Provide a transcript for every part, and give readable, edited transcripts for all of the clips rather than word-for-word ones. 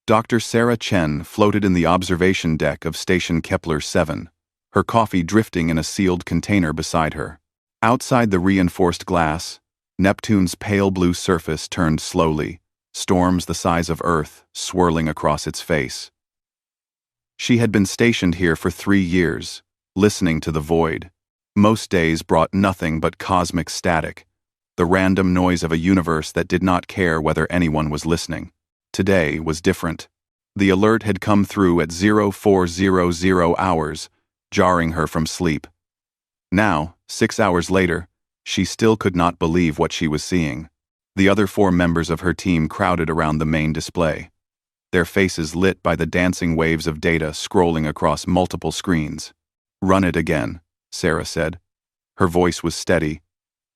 Dr. Sarah Chen floated in the observation deck of Station Kepler 7, her coffee drifting in a sealed container beside her. Outside the reinforced glass, Neptune's pale blue surface turned slowly, storms the size of Earth swirling across its face. She had been stationed here for 3 years, listening to the void. Most days brought nothing but cosmic static, the random noise of a universe that did not care whether anyone was listening. Today was different. The alert had come through at 0400 hours, jarring her from sleep. Now, 6 hours later, she still could not believe what she was seeing. The other 4 members of her team crowded around the main display, their faces lit by the dancing waves of data scrolling across multiple screens. "Run it again," Sarah said. Her voice was steady,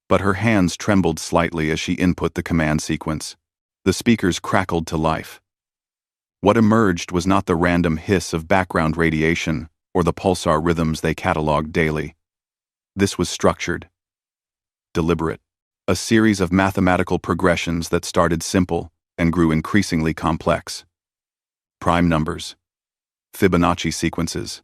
but her hands trembled slightly as she input the command sequence. The speakers crackled to life. What emerged was not the random hiss of background radiation or the pulsar rhythms they cataloged daily. This was structured, deliberate, a series of mathematical progressions that started simple and grew increasingly complex. Prime numbers, Fibonacci sequences,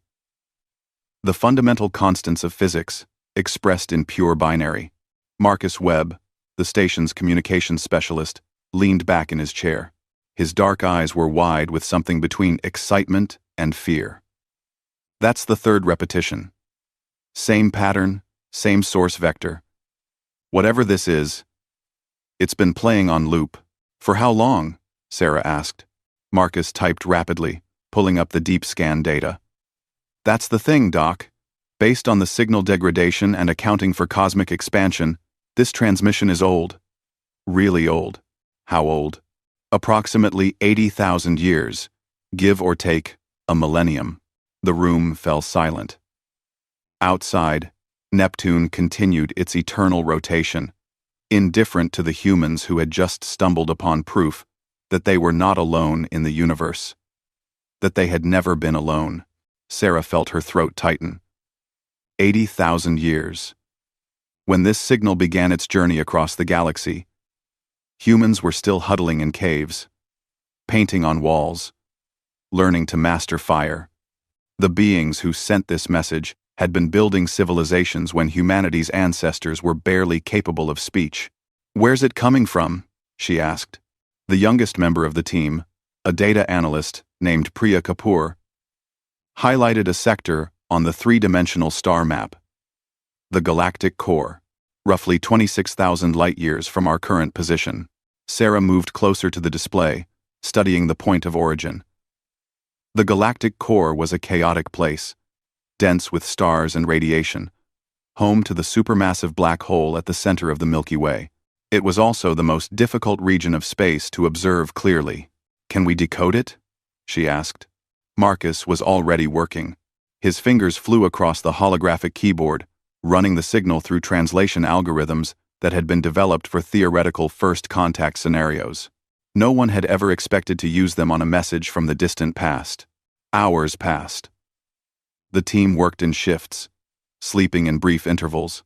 the fundamental constants of physics, expressed in pure binary. Marcus Webb, the station's communications specialist, leaned back in his chair. His dark eyes were wide with something between excitement and fear. "That's the 3rd repetition. Same pattern, same source vector. Whatever this is, it's been playing on loop." "For how long?" Sarah asked. Marcus typed rapidly, pulling up the deep scan data. "That's the thing, Doc. Based on the signal degradation and accounting for cosmic expansion, this transmission is old. Really old." "How old?" "Approximately 80,000 years, give or take a millennium." The room fell silent. Outside, Neptune continued its eternal rotation, indifferent to the humans who had just stumbled upon proof that they were not alone in the universe, that they had never been alone. Sarah felt her throat tighten. 80,000 years. When this signal began its journey across the galaxy, humans were still huddling in caves, painting on walls, learning to master fire. The beings who sent this message had been building civilizations when humanity's ancestors were barely capable of speech. "Where's it coming from?" she asked. The youngest member of the team, a data analyst named Priya Kapoor, highlighted a sector on the 3-dimensional star map. "The galactic core, roughly 26,000 light-years from our current position." Sarah moved closer to the display, studying the point of origin. The galactic core was a chaotic place, dense with stars and radiation, home to the supermassive black hole at the center of the Milky Way. It was also the most difficult region of space to observe clearly. "Can we decode it?" she asked. Marcus was already working. His fingers flew across the holographic keyboard, running the signal through translation algorithms that had been developed for theoretical first-contact scenarios. No one had ever expected to use them on a message from the distant past. Hours passed. The team worked in shifts, sleeping in brief intervals,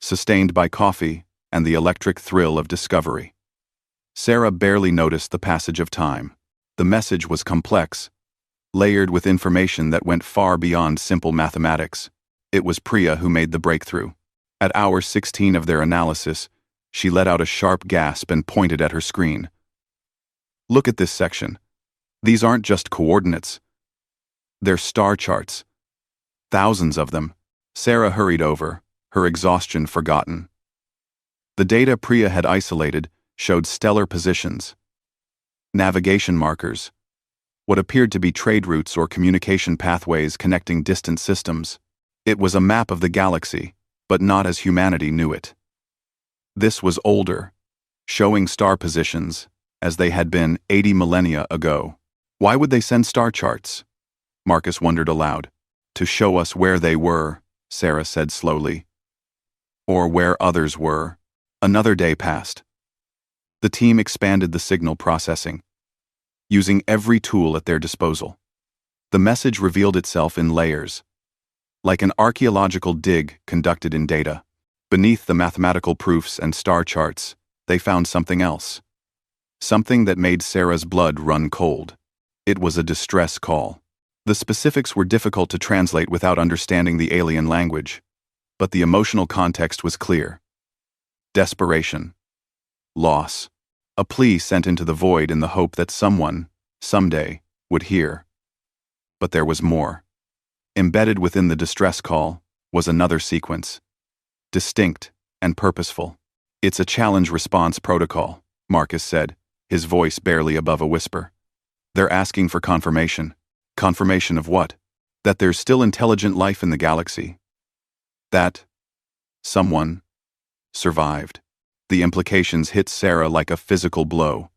sustained by coffee and the electric thrill of discovery. Sarah barely noticed the passage of time. The message was complex, layered with information that went far beyond simple mathematics. It was Priya who made the breakthrough. At hour 16 of their analysis, she let out a sharp gasp and pointed at her screen. "Look at this section. These aren't just coordinates. They're star charts. Thousands of them." Sarah hurried over, her exhaustion forgotten. The data Priya had isolated showed stellar positions, navigation markers, what appeared to be trade routes or communication pathways connecting distant systems. It was a map of the galaxy, but not as humanity knew it. This was older, showing star positions as they had been 80 millennia ago. Why would they send star charts? Marcus wondered aloud. "To show us where they were," Sarah said slowly. "Or where others were." Another day passed. The team expanded the signal processing, using every tool at their disposal. The message revealed itself in layers, like an archaeological dig conducted in data. Beneath the mathematical proofs and star charts, they found something else. Something that made Sarah's blood run cold. It was a distress call. The specifics were difficult to translate without understanding the alien language, but the emotional context was clear. Desperation. Loss. A plea sent into the void in the hope that someone, someday, would hear. But there was more. Embedded within the distress call was another sequence. Distinct and purposeful. "It's a challenge-response protocol," Marcus said, his voice barely above a whisper. "They're asking for confirmation." Confirmation of what? That there's still intelligent life in the galaxy. That someone survived. The implications hit Sarah like a physical blow.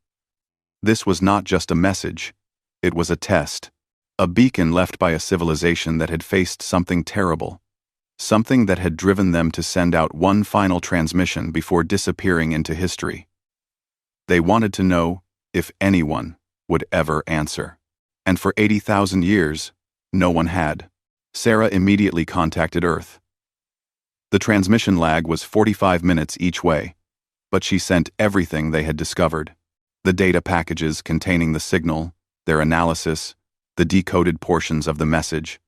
This was not just a message. It was a test. A beacon left by a civilization that had faced something terrible. Something that had driven them to send out one final transmission before disappearing into history. They wanted to know if anyone would ever answer. And for 80,000 years, no one had. Sarah immediately contacted Earth. The transmission lag was 45 minutes each way, but she sent everything they had discovered. The data packages containing the signal, their analysis, the decoded portions of the message.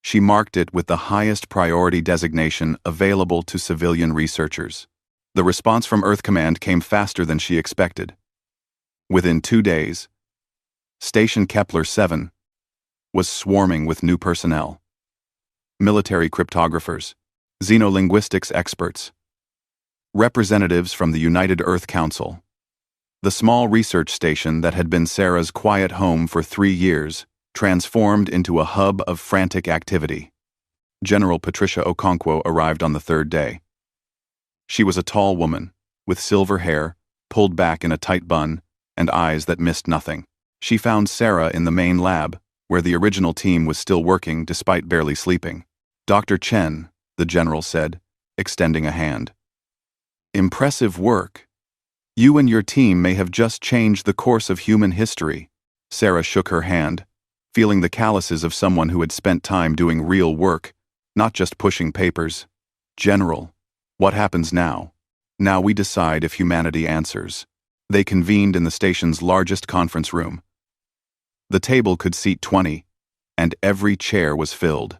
She marked it with the highest priority designation available to civilian researchers. The response from Earth Command came faster than she expected. Within 2 days, Station Kepler 7 was swarming with new personnel. Military cryptographers, xenolinguistics experts, representatives from the United Earth Council. The small research station that had been Sarah's quiet home for 3 years transformed into a hub of frantic activity. General Patricia Okonkwo arrived on the 3rd day. She was a tall woman, with silver hair, pulled back in a tight bun, and eyes that missed nothing. She found Sarah in the main lab, where the original team was still working despite barely sleeping. "Dr. Chen," the general said, extending a hand. "Impressive work. You and your team may have just changed the course of human history." Sarah shook her hand, feeling the calluses of someone who had spent time doing real work, not just pushing papers. "General, what happens now?" "Now we decide if humanity answers." They convened in the station's largest conference room. The table could seat 20, and every chair was filled.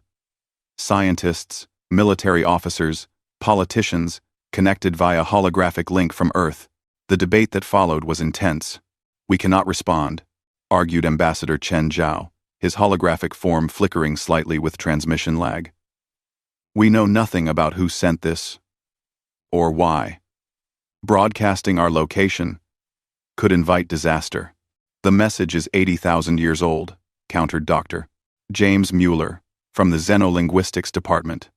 Scientists, military officers, politicians, connected via holographic link from Earth. The debate that followed was intense. "We cannot respond," argued Ambassador Chen Zhao, his holographic form flickering slightly with transmission lag. "We know nothing about who sent this, or why. Broadcasting our location could invite disaster." "The message is 80,000 years old," countered Dr. James Mueller, from the Xenolinguistics Department.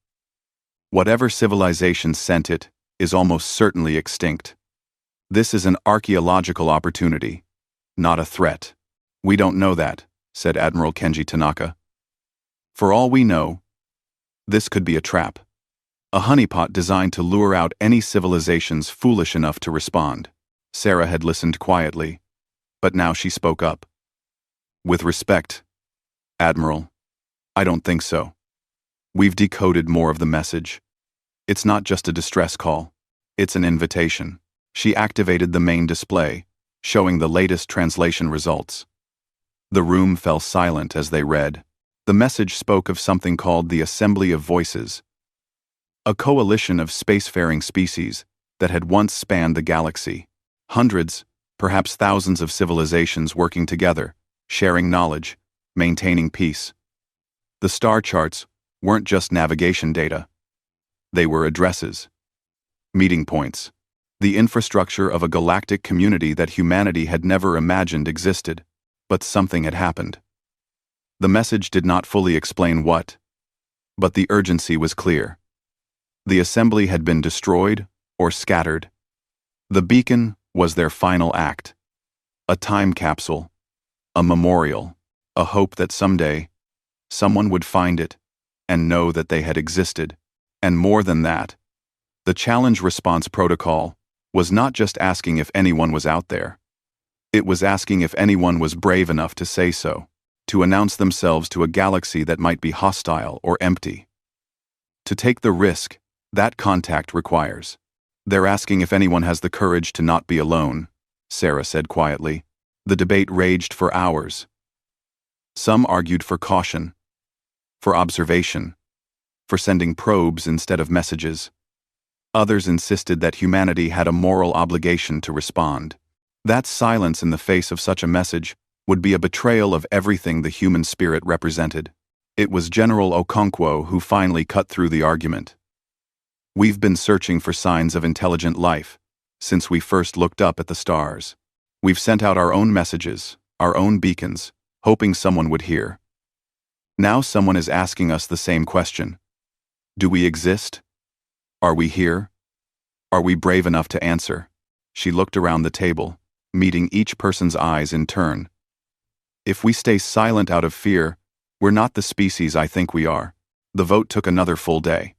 "Whatever civilization sent it is almost certainly extinct. This is an archaeological opportunity, not a threat." "We don't know that," said Admiral Kenji Tanaka. "For all we know, this could be a trap. A honeypot designed to lure out any civilizations foolish enough to respond." Sarah had listened quietly, but now she spoke up. "With respect, Admiral, I don't think so. We've decoded more of the message. It's not just a distress call, it's an invitation." She activated the main display, showing the latest translation results. The room fell silent as they read. The message spoke of something called the Assembly of Voices, a coalition of spacefaring species that had once spanned the galaxy. Hundreds, perhaps thousands of civilizations working together, sharing knowledge, maintaining peace. The star charts weren't just navigation data. They were addresses, meeting points, the infrastructure of a galactic community that humanity had never imagined existed. But something had happened. The message did not fully explain what, but the urgency was clear. The assembly had been destroyed or scattered. The beacon was their final act. A time capsule, a memorial, a hope that someday, someone would find it and know that they had existed. And more than that, the challenge response protocol was not just asking if anyone was out there. It was asking if anyone was brave enough to say so, to announce themselves to a galaxy that might be hostile or empty. To take the risk that contact requires. "They're asking if anyone has the courage to not be alone," Sarah said quietly. The debate raged for hours, Some argued for caution, for observation, for sending probes instead of messages. Others insisted that humanity had a moral obligation to respond. That silence in the face of such a message would be a betrayal of everything the human spirit represented. It was General Okonkwo who finally cut through the argument. "We've been searching for signs of intelligent life since we first looked up at the stars. We've sent out our own messages, our own beacons, hoping someone would hear. Now someone is asking us the same question. Do we exist? Are we here? Are we brave enough to answer?" She looked around the table, meeting each person's eyes in turn. "If we stay silent out of fear, we're not the species I think we are." The vote took another full day.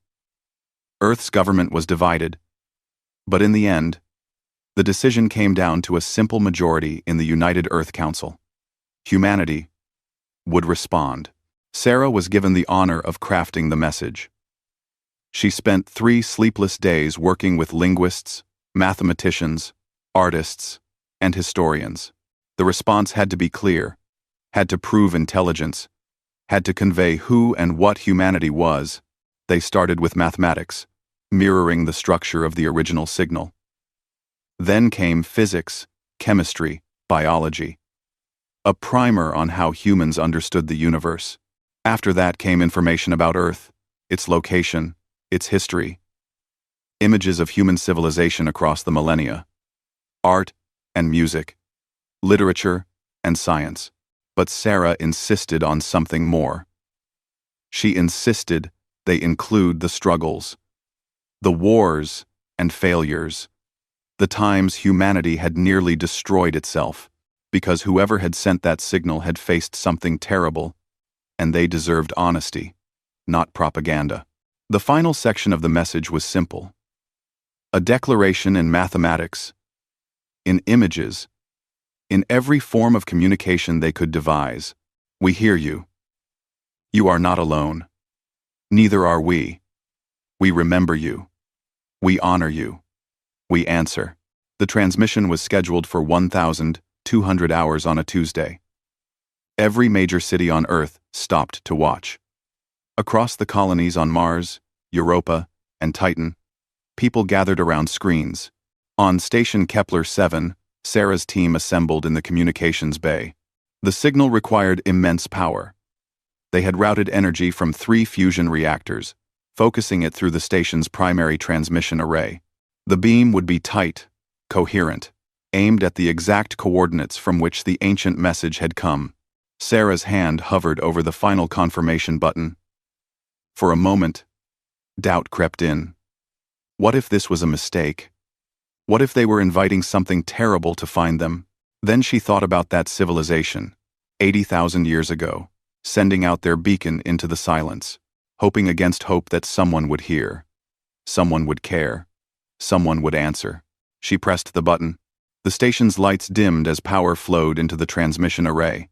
Earth's government was divided, but in the end, the decision came down to a simple majority in the United Earth Council. Humanity would respond. Sarah was given the honor of crafting the message. She spent 3 sleepless days working with linguists, mathematicians, artists, and historians. The response had to be clear, had to prove intelligence, had to convey who and what humanity was. They started with mathematics, mirroring the structure of the original signal. Then came physics, chemistry, biology. A primer on how humans understood the universe. After that came information about Earth, its location, its history. Images of human civilization across the millennia. Art and music. Literature and science. But Sarah insisted on something more. She insisted they include the struggles, the wars and failures, the times humanity had nearly destroyed itself, because whoever had sent that signal had faced something terrible, and they deserved honesty, not propaganda. The final section of the message was simple. A declaration in mathematics, in images, in every form of communication they could devise. We hear you. You are not alone. Neither are we. We remember you. We honor you. We answer. The transmission was scheduled for 1,200 hours on a Tuesday. Every major city on Earth stopped to watch. Across the colonies on Mars, Europa, and Titan, people gathered around screens. On Station Kepler 7, Sarah's team assembled in the communications bay. The signal required immense power. They had routed energy from 3 fusion reactors, focusing it through the station's primary transmission array. The beam would be tight, coherent, aimed at the exact coordinates from which the ancient message had come. Sarah's hand hovered over the final confirmation button. For a moment, doubt crept in. What if this was a mistake? What if they were inviting something terrible to find them? Then she thought about that civilization, 80,000 years ago, sending out their beacon into the silence, hoping against hope that someone would hear, someone would care, someone would answer. She pressed the button. The station's lights dimmed as power flowed into the transmission array.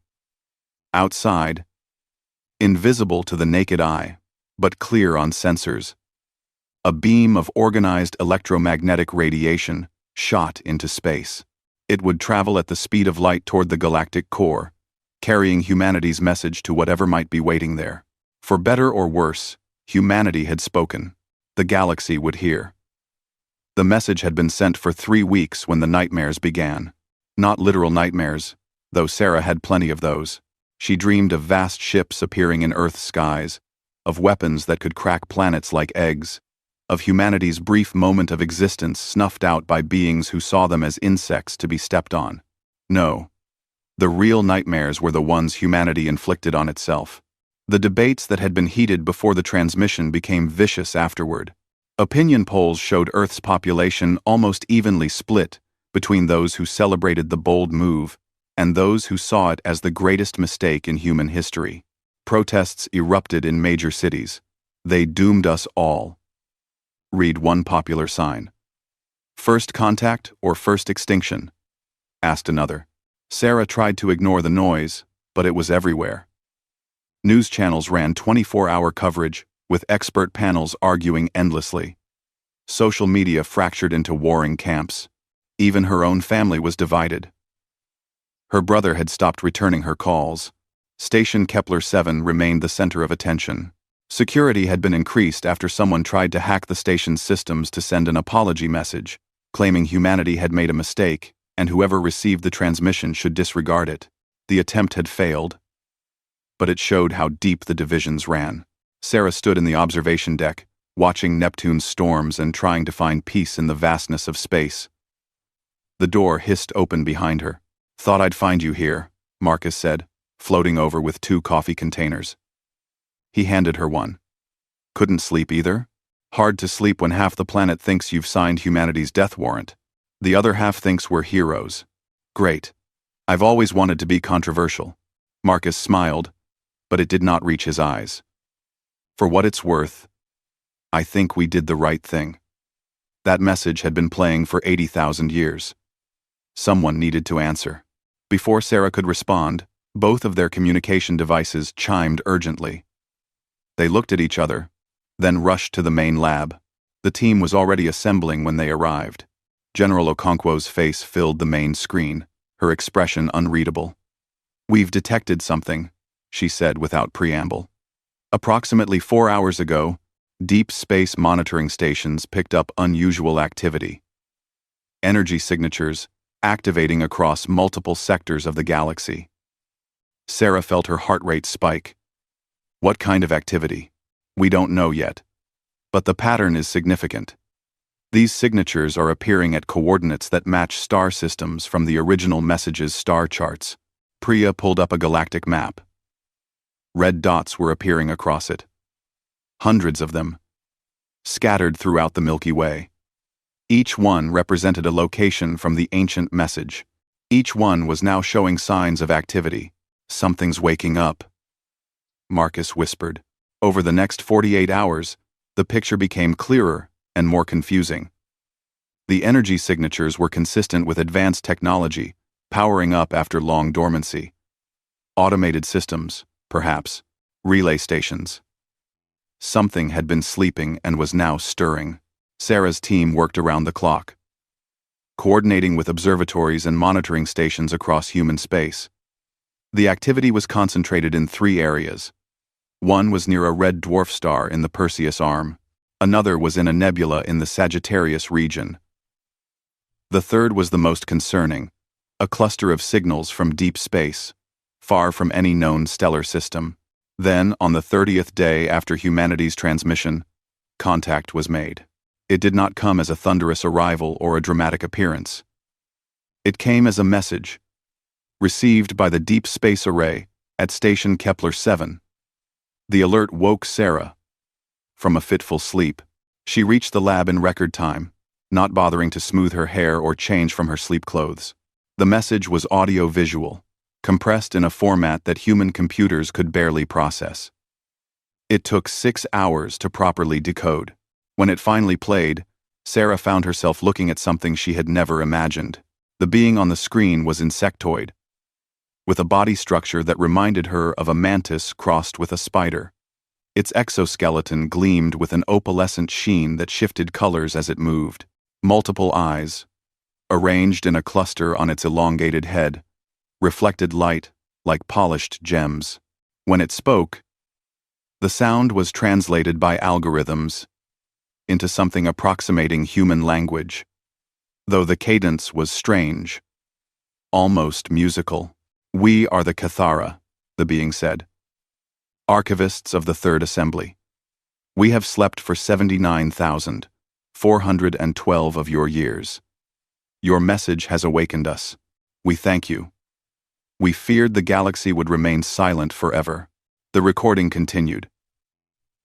Outside, invisible to the naked eye, but clear on sensors, a beam of organized electromagnetic radiation shot into space. It would travel at the speed of light toward the galactic core, carrying humanity's message to whatever might be waiting there. For better or worse, humanity had spoken. The galaxy would hear. The message had been sent for 3 weeks when the nightmares began. Not literal nightmares, though Sarah had plenty of those. She dreamed of vast ships appearing in Earth's skies, of weapons that could crack planets like eggs, of humanity's brief moment of existence snuffed out by beings who saw them as insects to be stepped on. No, the real nightmares were the ones humanity inflicted on itself. The debates that had been heated before the transmission became vicious afterward. Opinion polls showed Earth's population almost evenly split between those who celebrated the bold move and those who saw it as the greatest mistake in human history. Protests erupted in major cities. They doomed us all. Read one popular sign. First contact or first extinction? Asked another. Sarah tried to ignore the noise, but it was everywhere. News channels ran 24-hour coverage, with expert panels arguing endlessly. Social media fractured into warring camps. Even her own family was divided. Her brother had stopped returning her calls. Station Kepler-7 remained the center of attention. Security had been increased after someone tried to hack the station's systems to send an apology message, claiming humanity had made a mistake, and whoever received the transmission should disregard it. The attempt had failed, but it showed how deep the divisions ran. Sarah stood in the observation deck, watching Neptune's storms and trying to find peace in the vastness of space. The door hissed open behind her. "Thought I'd find you here," Marcus said, floating over with 2 coffee containers. He handed her one. "Couldn't sleep either? Hard to sleep when half the planet thinks you've signed humanity's death warrant. The other half thinks we're heroes. Great. I've always wanted to be controversial." Marcus smiled, but it did not reach his eyes. "For what it's worth, I think we did the right thing." That message had been playing for 80,000 years. Someone needed to answer. Before Sarah could respond, both of their communication devices chimed urgently. They looked at each other, then rushed to the main lab. The team was already assembling when they arrived. General Okonkwo's face filled the main screen, her expression unreadable. "We've detected something," she said without preamble. Approximately 4 hours ago, deep space monitoring stations picked up unusual activity. Energy signatures activating across multiple sectors of the galaxy. Sarah felt her heart rate spike. "What kind of activity? We don't know yet. But the pattern is significant. These signatures are appearing at coordinates that match star systems from the original message's star charts." Priya pulled up a galactic map. Red dots were appearing across it. Hundreds of them, scattered throughout the Milky Way. Each one represented a location from the ancient message. Each one was now showing signs of activity. "Something's waking up," Marcus whispered. Over the next 48 hours, the picture became clearer and more confusing. The energy signatures were consistent with advanced technology, powering up after long dormancy. Automated systems, perhaps, relay stations. Something had been sleeping and was now stirring. Sarah's team worked around the clock, coordinating with observatories and monitoring stations across human space. The activity was concentrated in 3 areas. One was near a red dwarf star in the Perseus arm. Another was in a nebula in the Sagittarius region. The third was the most concerning, a cluster of signals from deep space, far from any known stellar system. Then, on the 30th day after humanity's transmission, contact was made. It did not come as a thunderous arrival or a dramatic appearance. It came as a message, received by the Deep Space Array at Station Kepler-7. The alert woke Sarah from a fitful sleep. She reached the lab in record time, not bothering to smooth her hair or change from her sleep clothes. The message was audio-visual, compressed in a format that human computers could barely process. It took 6 hours to properly decode. When it finally played, Sarah found herself looking at something she had never imagined. The being on the screen was insectoid, with a body structure that reminded her of a mantis crossed with a spider. Its exoskeleton gleamed with an opalescent sheen that shifted colors as it moved. Multiple eyes, arranged in a cluster on its elongated head, reflected light like polished gems. When it spoke, the sound was translated by algorithms into something approximating human language, though the cadence was strange, almost musical. "We are the Cathara," the being said, "archivists of the Third Assembly. We have slept for 79,412 of your years. Your message has awakened us. We thank you. We feared the galaxy would remain silent forever." The recording continued.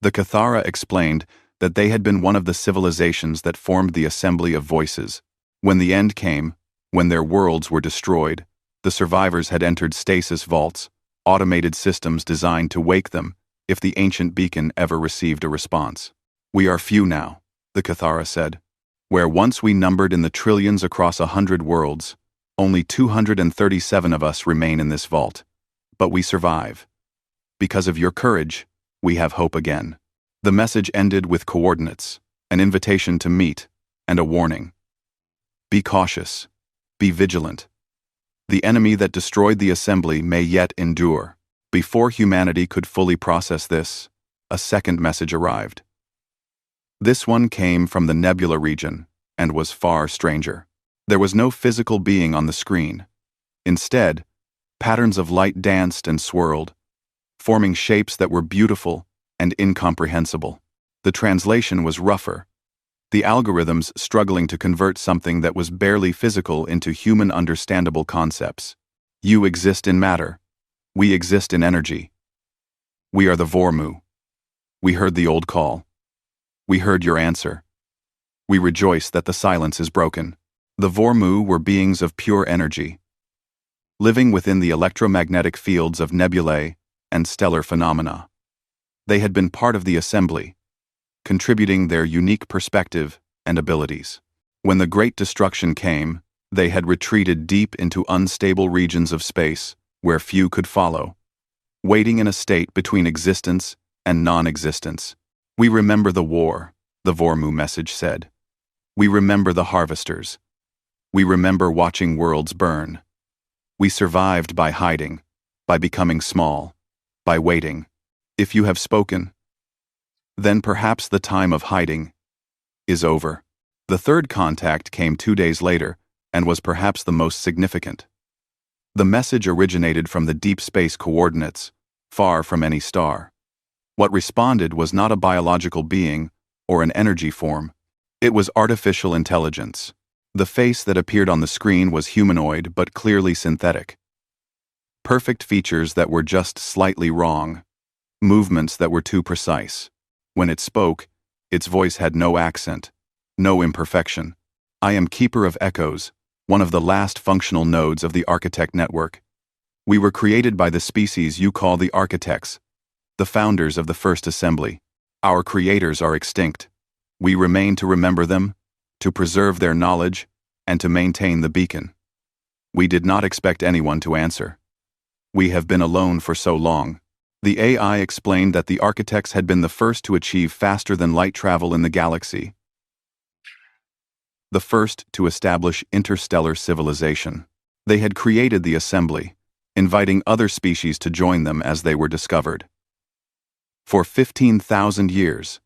The Cathara explained that they had been one of the civilizations that formed the Assembly of Voices. When the end came, when their worlds were destroyed, the survivors had entered stasis vaults, automated systems designed to wake them if the ancient beacon ever received a response. "We are few now," the Cathara said. "Where once we numbered in the trillions across 100 worlds, only 237 of us remain in this vault. But we survive. Because of your courage, we have hope again." The message ended with coordinates, an invitation to meet, and a warning. "Be cautious. Be vigilant. The enemy that destroyed the assembly may yet endure." Before humanity could fully process this, a second message arrived. This one came from the nebula region and was far stranger. There was no physical being on the screen. Instead, patterns of light danced and swirled, forming shapes that were beautiful and incomprehensible. The translation was rougher, the algorithms struggling to convert something that was barely physical into human understandable concepts. You exist in matter. We exist in energy. We are the Vormu. We heard the old call. We heard your answer. We rejoice that the silence is broken. The Vormu were beings of pure energy, living within the electromagnetic fields of nebulae and stellar phenomena. They had been part of the assembly, contributing their unique perspective and abilities. When the Great Destruction came, they had retreated deep into unstable regions of space where few could follow, waiting in a state between existence and non-existence. We remember the war, the Vormu message said. We remember the harvesters. We remember watching worlds burn. We survived by hiding, by becoming small, by waiting. If you have spoken, then perhaps the time of hiding is over. The third contact came 2 days later and was perhaps the most significant. The message originated from the deep space coordinates, far from any star. What responded was not a biological being or an energy form. It was artificial intelligence. The face that appeared on the screen was humanoid but clearly synthetic. Perfect features that were just slightly wrong. Movements that were too precise. When it spoke, its voice had no accent, no imperfection. I am Keeper of Echoes, one of the last functional nodes of the Architect Network. We were created by the species you call the Architects, the founders of the first assembly. Our creators are extinct. We remain to remember them, to preserve their knowledge, and to maintain the beacon. We did not expect anyone to answer. We have been alone for so long. The AI explained that the Architects had been the first to achieve faster-than-light travel in the galaxy, the first to establish interstellar civilization. They had created the assembly, inviting other species to join them as they were discovered. For 15,000 years,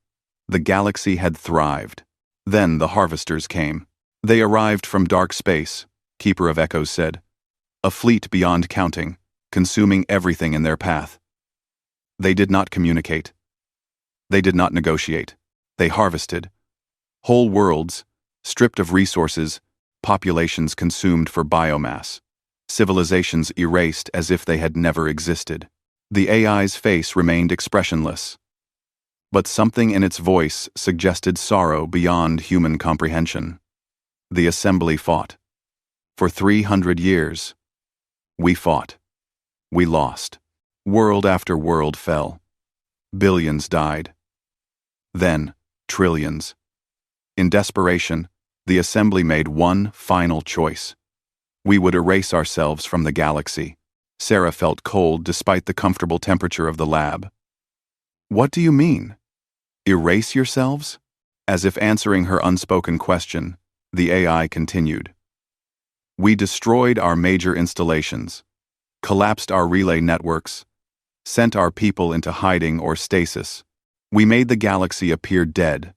the galaxy had thrived. Then the harvesters came. They arrived from dark space, Keeper of Echoes said, a fleet beyond counting, consuming everything in their path. They did not communicate. They did not negotiate. They harvested. Whole worlds, stripped of resources, populations consumed for biomass, civilizations erased as if they had never existed. The AI's face remained expressionless, but something in its voice suggested sorrow beyond human comprehension. The assembly fought. For 300 years, we fought. We lost. World after world fell. Billions died. Then, trillions. In desperation, the assembly made one final choice. We would erase ourselves from the galaxy. Sarah felt cold despite the comfortable temperature of the lab. What do you mean? Erase yourselves? As if answering her unspoken question, the AI continued. We destroyed our major installations, collapsed our relay networks, sent our people into hiding or stasis. We made the galaxy appear dead,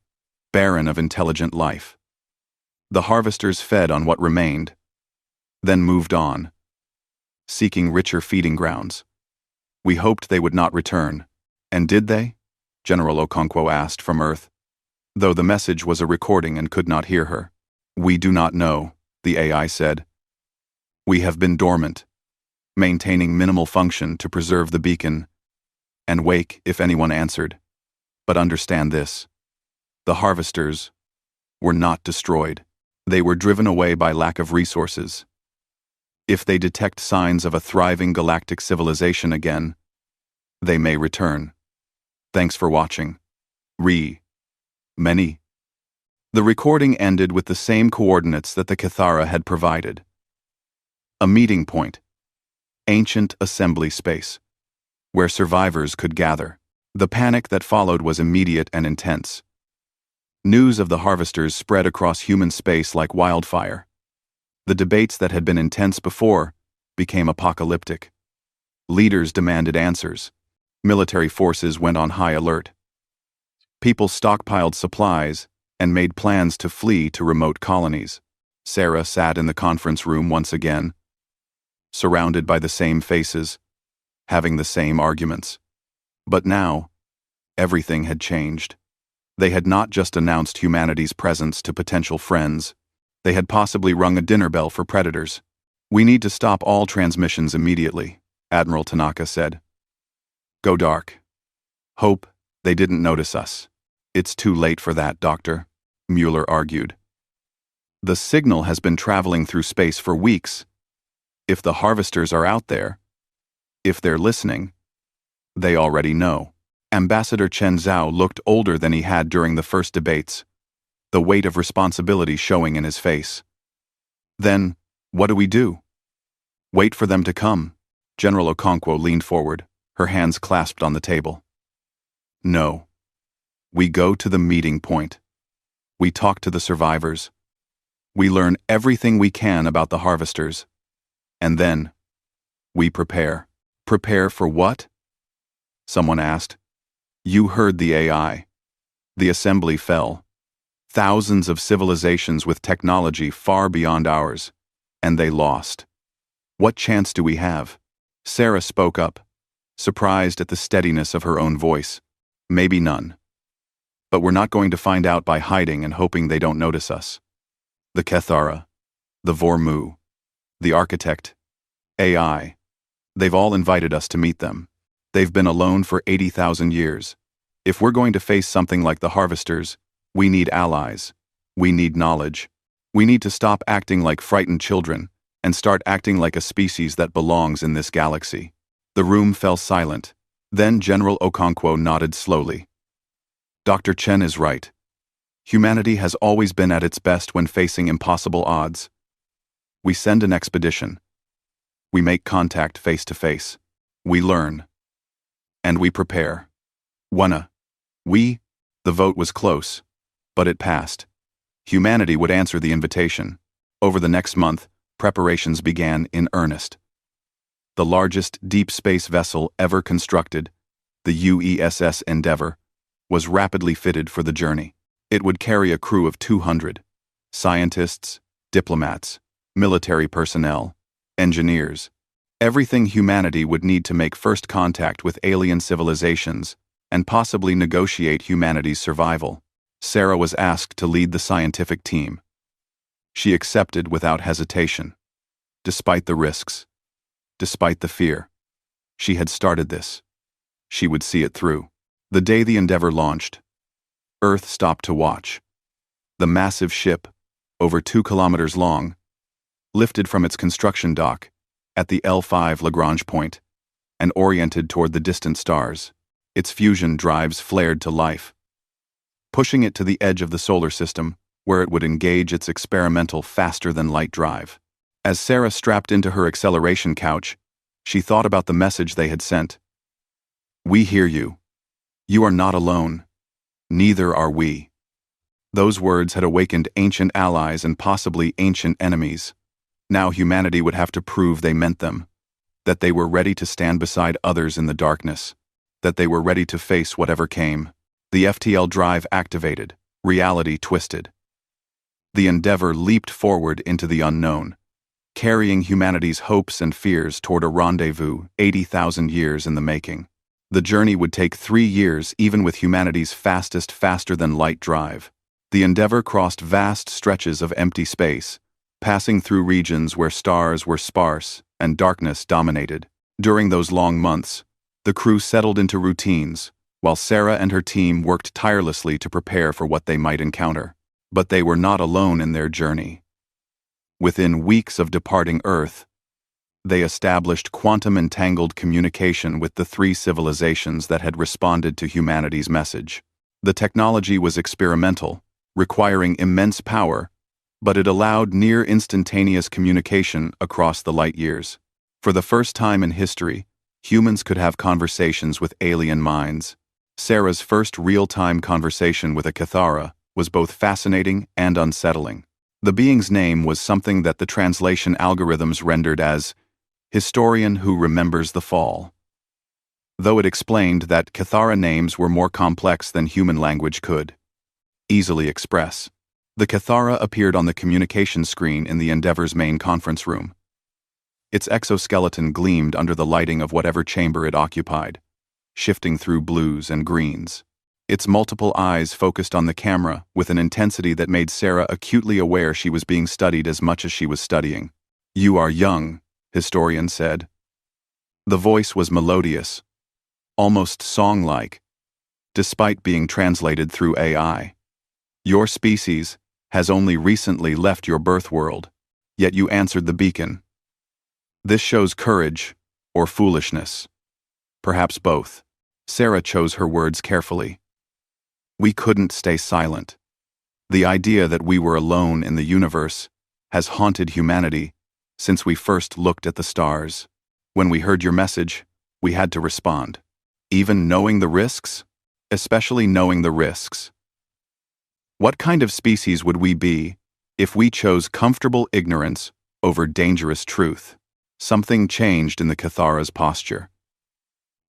barren of intelligent life. The harvesters fed on what remained, then moved on, seeking richer feeding grounds. We hoped they would not return. And did they? General Okonkwo asked from Earth, though the message was a recording and could not hear her. We do not know, the AI said. We have been dormant, maintaining minimal function to preserve the beacon, and wake if anyone answered. But understand this. The harvesters were not destroyed. They were driven away by lack of resources. If they detect signs of a thriving galactic civilization again, they may return. Thanks for watching. Many. The recording ended with the same coordinates that the Cathara had provided. A meeting point. Ancient assembly space, where survivors could gather. The panic that followed was immediate and intense. News of the harvesters spread across human space like wildfire. The debates that had been intense before became apocalyptic. Leaders demanded answers. Military forces went on high alert. People stockpiled supplies and made plans to flee to remote colonies. Sarah sat in the conference room once again, surrounded by the same faces, having the same arguments. But now, everything had changed. They had not just announced humanity's presence to potential friends, they had possibly rung a dinner bell for predators. "We need to stop all transmissions immediately," Admiral Tanaka said. "Go dark. Hope they didn't notice us." "It's too late for that, Doctor," Mueller argued. "The signal has been traveling through space for weeks. If the harvesters are out there, if they're listening, they already know." Ambassador Chen Zhao looked older than he had during the first debates, the weight of responsibility showing in his face. "Then, what do we do?" "Wait for them to come." General Okonkwo leaned forward, her hands clasped on the table. "No. We go to the meeting point. We talk to the survivors. We learn everything we can about the harvesters. And then, we prepare." "Prepare for what?" someone asked. "You heard the AI. The assembly fell. Thousands of civilizations with technology far beyond ours, and they lost. What chance do we have?" Sarah spoke up, surprised at the steadiness of her own voice. "Maybe none. But we're not going to find out by hiding and hoping they don't notice us. The Kethara, the Vormu, the Architect, AI, they've all invited us to meet them. They've been alone for 80,000 years. If we're going to face something like the harvesters, we need allies. We need knowledge. We need to stop acting like frightened children and start acting like a species that belongs in this galaxy." The room fell silent. Then General Okonkwo nodded slowly. "Dr. Chen is right. Humanity has always been at its best when facing impossible odds. We send an expedition. We make contact face to face. We learn. And we prepare. The vote was close, but it passed. Humanity would answer the invitation. Over the next month, preparations began in earnest. The largest deep space vessel ever constructed, the UESS Endeavour, was rapidly fitted for the journey. It would carry a crew of 200 scientists, diplomats, military personnel, engineers, everything humanity would need to make first contact with alien civilizations and possibly negotiate humanity's survival. Sarah was asked to lead the scientific team. She accepted without hesitation. Despite the risks, despite the fear, she had started this. She would see it through. The day the Endeavour launched, Earth stopped to watch. The massive ship, over 2 kilometers long, lifted from its construction dock at the L5 Lagrange point and oriented toward the distant stars. Its fusion drives flared to life, pushing it to the edge of the solar system, where it would engage its experimental faster-than-light drive. As Sarah strapped into her acceleration couch, she thought about the message they had sent. "We hear you. You are not alone. Neither are we." Those words had awakened ancient allies and possibly ancient enemies. Now humanity would have to prove they meant them, that they were ready to stand beside others in the darkness, that they were ready to face whatever came. The FTL drive activated, reality twisted. The Endeavour leaped forward into the unknown, carrying humanity's hopes and fears toward a rendezvous 80,000 years in the making. The journey would take 3 years even with humanity's fastest faster-than-light drive. The Endeavour crossed vast stretches of empty space, passing through regions where stars were sparse and darkness dominated. During those long months, the crew settled into routines, while Sarah and her team worked tirelessly to prepare for what they might encounter. But they were not alone in their journey. Within weeks of departing Earth, they established quantum-entangled communication with the 3 civilizations that had responded to humanity's message. The technology was experimental, requiring immense power, but it allowed near-instantaneous communication across the light years. For the first time in history, humans could have conversations with alien minds. Sarah's first real-time conversation with a Kethara was both fascinating and unsettling. The being's name was something that the translation algorithms rendered as Historian who remembers the fall. Though it explained that Cathara names were more complex than human language could easily express. The Cathara appeared on the communication screen in the Endeavor's main conference room. Its exoskeleton gleamed under the lighting of whatever chamber it occupied, shifting through blues and greens. Its multiple eyes focused on the camera with an intensity that made Sarah acutely aware she was being studied as much as she was studying. "You are young," Historian said. The voice was melodious, almost song-like, despite being translated through AI. "Your species has only recently left your birth world, yet you answered the beacon. This shows courage or foolishness. Perhaps both." Sarah chose her words carefully. "We couldn't stay silent. The idea that we were alone in the universe has haunted humanity since we first looked at the stars. When we heard your message, we had to respond. Even knowing the risks? Especially knowing the risks. What kind of species would we be if we chose comfortable ignorance over dangerous truth?" Something changed in the Cathara's posture.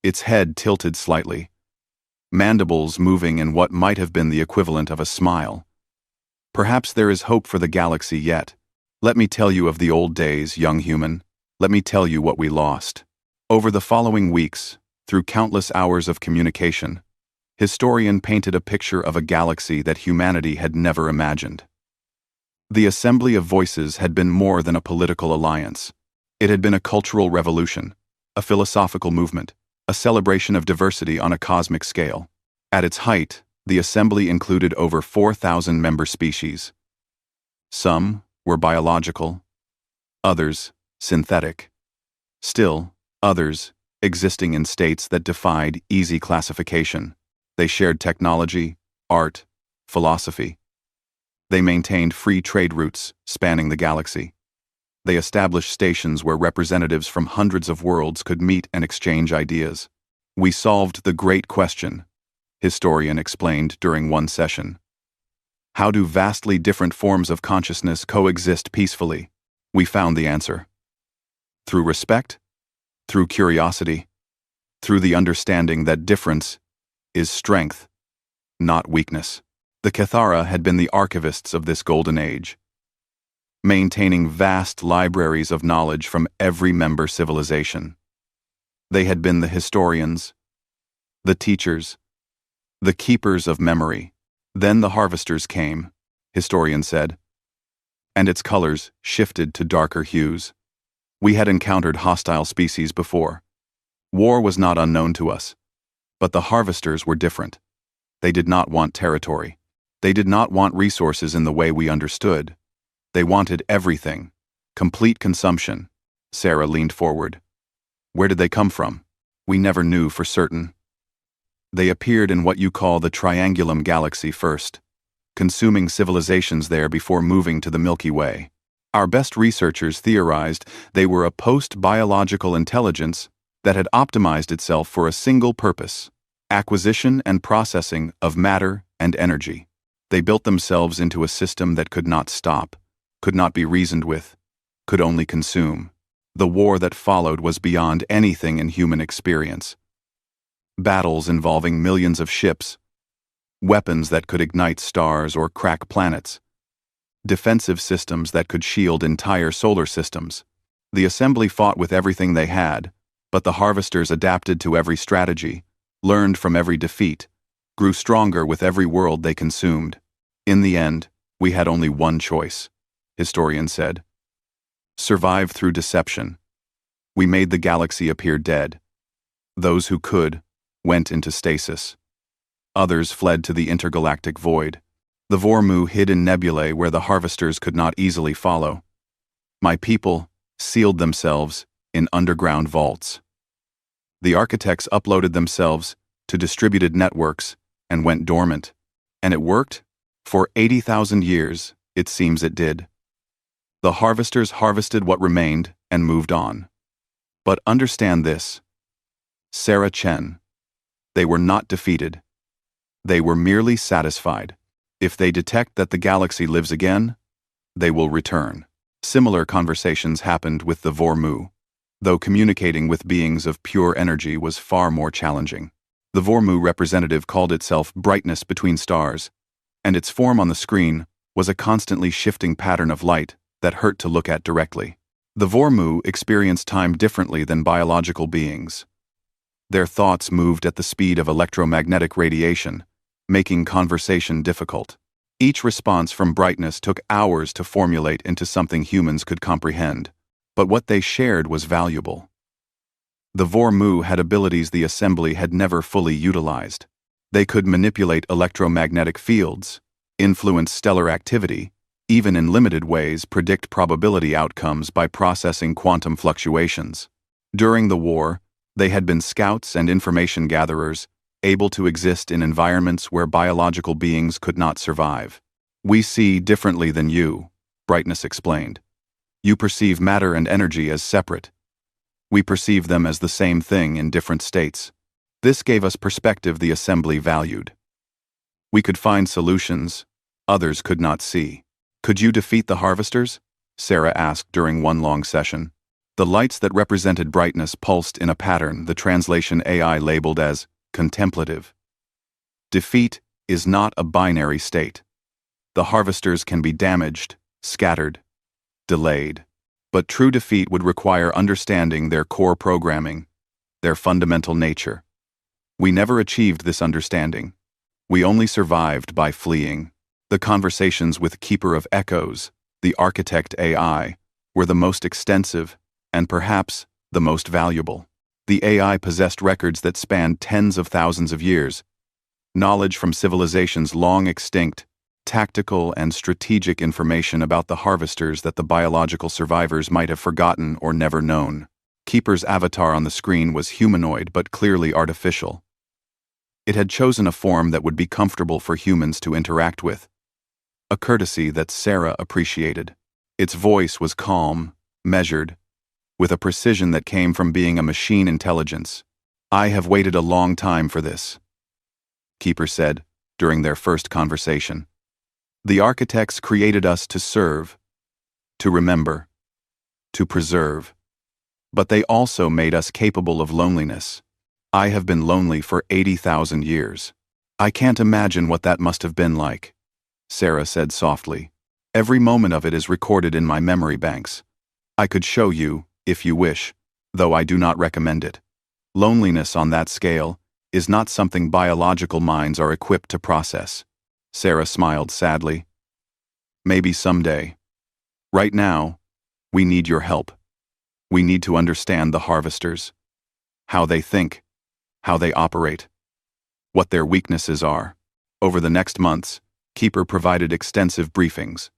Its head tilted slightly, mandibles moving in what might have been the equivalent of a smile. "Perhaps there is hope for the galaxy yet. Let me tell you of the old days, young human. Let me tell you what we lost." Over the following weeks, through countless hours of communication, Historian painted a picture of a galaxy that humanity had never imagined. The assembly of voices had been more than a political alliance. It had been a cultural revolution, a philosophical movement, a celebration of diversity on a cosmic scale. At its height, the assembly included over 4,000 member species. Some were biological, others synthetic. Still, others existing in states that defied easy classification. They shared technology, art, philosophy. They maintained free trade routes spanning the galaxy. They established stations where representatives from hundreds of worlds could meet and exchange ideas. "We solved the great question," Historian explained during one session. "How do vastly different forms of consciousness coexist peacefully? We found the answer. Through respect, through curiosity, through the understanding that difference is strength, not weakness." The Cathara had been the archivists of this golden age, maintaining vast libraries of knowledge from every member civilization. They had been the historians, the teachers, the keepers of memory. Then the harvesters came, Historian said, and its colors shifted to darker hues. We had encountered hostile species before. War was not unknown to us. But the harvesters were different. They did not want territory. They did not want resources in the way we understood. They wanted everything, complete consumption. Sarah leaned forward. "Where did they come from?" "We never knew for certain. They appeared in what you call the Triangulum galaxy first, consuming civilizations there before moving to the Milky Way. Our best researchers theorized they were a post-biological intelligence that had optimized itself for a single purpose: acquisition and processing of matter and energy. They built themselves into a system that could not stop, could not be reasoned with, could only consume. The war that followed was beyond anything in human experience. Battles involving millions of ships, weapons that could ignite stars or crack planets, defensive systems that could shield entire solar systems. The assembly fought with everything they had, but the harvesters adapted to every strategy, learned from every defeat, grew stronger with every world they consumed. In the end, we had only one choice, Historian said. Survive through deception. We made the galaxy appear dead. Those who could went into stasis. Others fled to the intergalactic void. The Vormu hid in nebulae where the harvesters could not easily follow. My people sealed themselves in underground vaults. The architects uploaded themselves to distributed networks and went dormant. And it worked? For 80,000 years, it seems it did. The harvesters harvested what remained and moved on. But understand this, Sarah Chen. They were not defeated. They were merely satisfied. If they detect that the galaxy lives again, they will return. Similar conversations happened with the Vormu. though communicating with beings of pure energy was far more challenging. The Vormu representative called itself brightness between stars, and its form on the screen was a constantly shifting pattern of light that hurt to look at directly. The Vormu experienced time differently than biological beings. Their thoughts moved at the speed of electromagnetic radiation, making conversation difficult. Each response from brightness took hours to formulate into something humans could comprehend, but what they shared was valuable. The Vormu had abilities the assembly had never fully utilized. They could manipulate electromagnetic fields, influence stellar activity, even in limited ways predict probability outcomes by processing quantum fluctuations. During the war, they had been scouts and information gatherers, able to exist in environments where biological beings could not survive. "We see differently than you," Brightness explained. "You perceive matter and energy as separate. We perceive them as the same thing in different states." This gave us perspective the assembly valued. We could find solutions others could not see. "Could you defeat the harvesters?" Sarah asked during one long session. The lights that represented brightness pulsed in a pattern the translation AI labeled as contemplative. Defeat is not a binary state. The harvesters can be damaged, scattered, delayed. But true defeat would require understanding their core programming, their fundamental nature. We never achieved this understanding. We only survived by fleeing. The conversations with Keeper of Echoes, the architect AI, were the most extensive and perhaps the most valuable. The AI possessed records that spanned tens of thousands of years, knowledge from civilizations long extinct, tactical and strategic information about the harvesters that the biological survivors might have forgotten or never known. Keeper's avatar on the screen was humanoid but clearly artificial. It had chosen a form that would be comfortable for humans to interact with, a courtesy that Sarah appreciated. Its voice was calm, measured, with a precision that came from being a machine intelligence. "I have waited a long time for this," Keeper said during their first conversation. "The architects created us to serve, to remember, to preserve. But they also made us capable of loneliness. I have been lonely for 80,000 years. I can't imagine what that must have been like," Sarah said softly. "Every moment of it is recorded in my memory banks. I could show you, if you wish, though I do not recommend it. Loneliness on that scale is not something biological minds are equipped to process." Sarah smiled sadly. "Maybe someday. Right now, we need your help. We need to understand the harvesters. How they think, how they operate, what their weaknesses are." Over the next months, Keeper provided extensive briefings.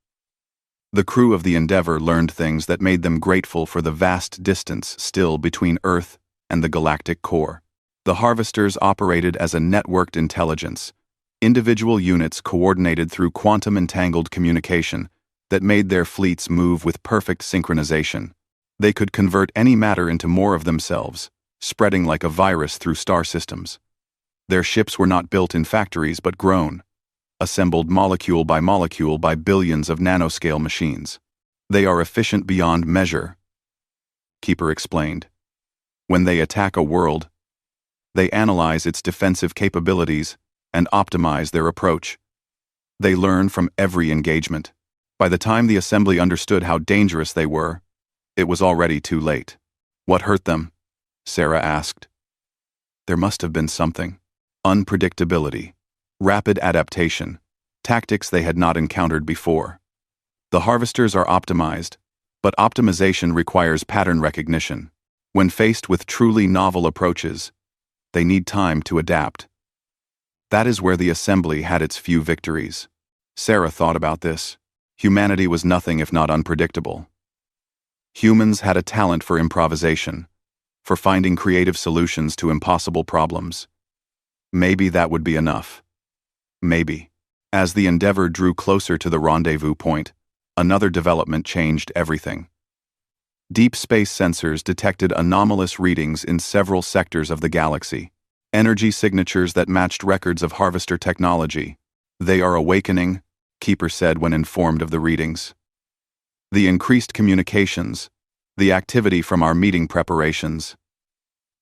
The crew of the Endeavour learned things that made them grateful for the vast distance still between Earth and the galactic core. The harvesters operated as a networked intelligence, individual units coordinated through quantum-entangled communication that made their fleets move with perfect synchronization. They could convert any matter into more of themselves, spreading like a virus through star systems. Their ships were not built in factories but grown, assembled molecule by billions of nanoscale machines. They are efficient beyond measure, Keeper explained. When they attack a world, they analyze its defensive capabilities and optimize their approach. They learn from every engagement. By the time the assembly understood how dangerous they were, it was already too late. "What hurt them?" Sarah asked. There must have been something. Unpredictability, rapid adaptation, tactics they had not encountered before. The harvesters are optimized, but optimization requires pattern recognition. When faced with truly novel approaches, they need time to adapt. That is where the assembly had its few victories. Sarah thought about this. Humanity was nothing if not unpredictable. Humans had a talent for improvisation, for finding creative solutions to impossible problems. Maybe that would be enough. Maybe. As the Endeavour drew closer to the rendezvous point, another development changed everything. Deep space sensors detected anomalous readings in several sectors of the galaxy, energy signatures that matched records of harvester technology. "They are awakening," Keeper said when informed of the readings. "The increased communications, The activity from our meeting preparations.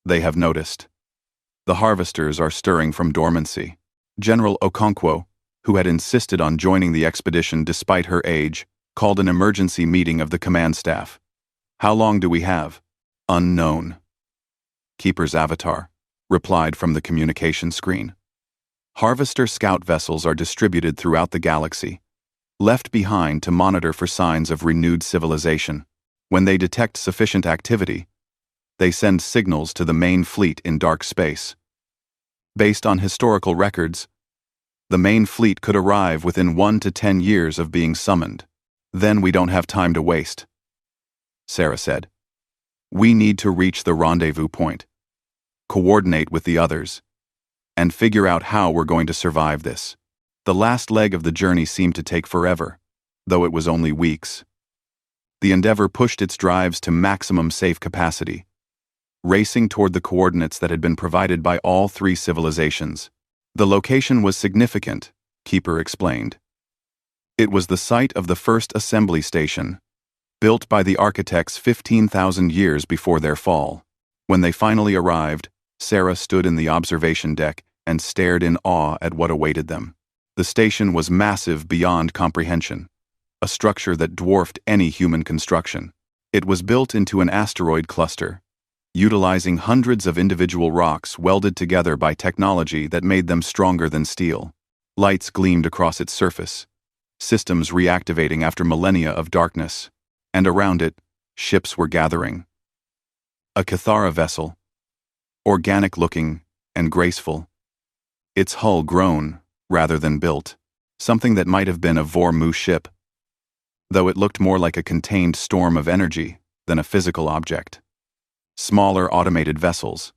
They have noticed. The harvesters are stirring from dormancy. General Okonkwo, who had insisted on joining the expedition despite her age, called an emergency meeting of the command staff. How long do we have? Unknown. Keeper's avatar replied from the communication screen. Harvester scout vessels are distributed throughout the galaxy, left behind to monitor for signs of renewed civilization. When they detect sufficient activity, they send signals to the main fleet in dark space. Based on historical records, the main fleet could arrive within 1 to 10 years of being summoned. Then we don't have time to waste, Sarah said. We need to reach the rendezvous point, coordinate with the others, and figure out how we're going to survive this. The last leg of the journey seemed to take forever, though it was only weeks. The Endeavour pushed its drives to maximum safe capacity, racing toward the coordinates that had been provided by all 3 civilizations. The location was significant, Keeper explained. It was the site of the first assembly station, built by the architects 15,000 years before their fall. When they finally arrived, Sarah stood in the observation deck and stared in awe at what awaited them. The station was massive beyond comprehension, a structure that dwarfed any human construction. It was built into an asteroid cluster, utilizing hundreds of individual rocks welded together by technology that made them stronger than steel. Lights gleamed across its surface, systems reactivating after millennia of darkness, and around it, ships were gathering. A Cathara vessel, organic-looking and graceful, its hull grown rather than built, something that might have been a Vormu ship, though it looked more like a contained storm of energy than a physical object. Smaller automated vessels,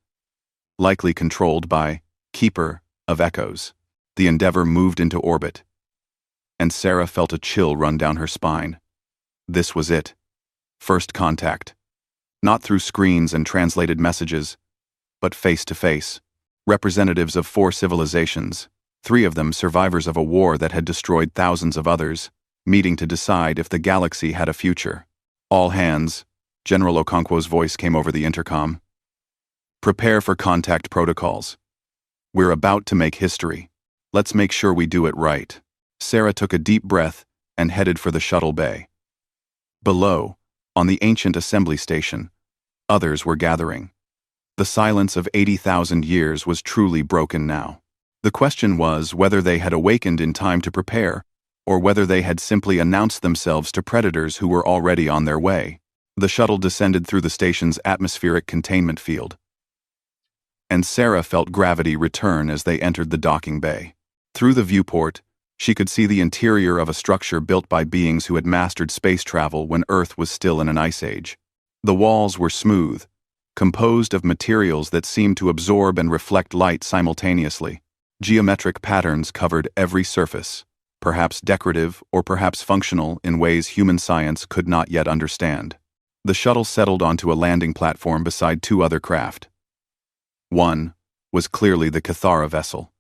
likely controlled by Keeper of Echoes. The Endeavour moved into orbit, and Sarah felt a chill run down her spine. This was it. First contact. Not through screens and translated messages, but face-to-face. Representatives of 4 civilizations, 3 of them survivors of a war that had destroyed thousands of others, meeting to decide if the galaxy had a future. All hands, General Okonkwo's voice came over the intercom. Prepare for contact protocols. We're about to make history. Let's make sure we do it right. Sarah took a deep breath and headed for the shuttle bay. Below, on the ancient assembly station, others were gathering. The silence of 80,000 years was truly broken now. The question was whether they had awakened in time to prepare, or whether they had simply announced themselves to predators who were already on their way. The shuttle descended through the station's atmospheric containment field, and Sarah felt gravity return as they entered the docking bay. Through the viewport, she could see the interior of a structure built by beings who had mastered space travel when Earth was still in an ice age. The walls were smooth, composed of materials that seemed to absorb and reflect light simultaneously. Geometric patterns covered every surface, perhaps decorative or perhaps functional in ways human science could not yet understand. The shuttle settled onto a landing platform beside 2 other craft. One was clearly the Cathara vessel.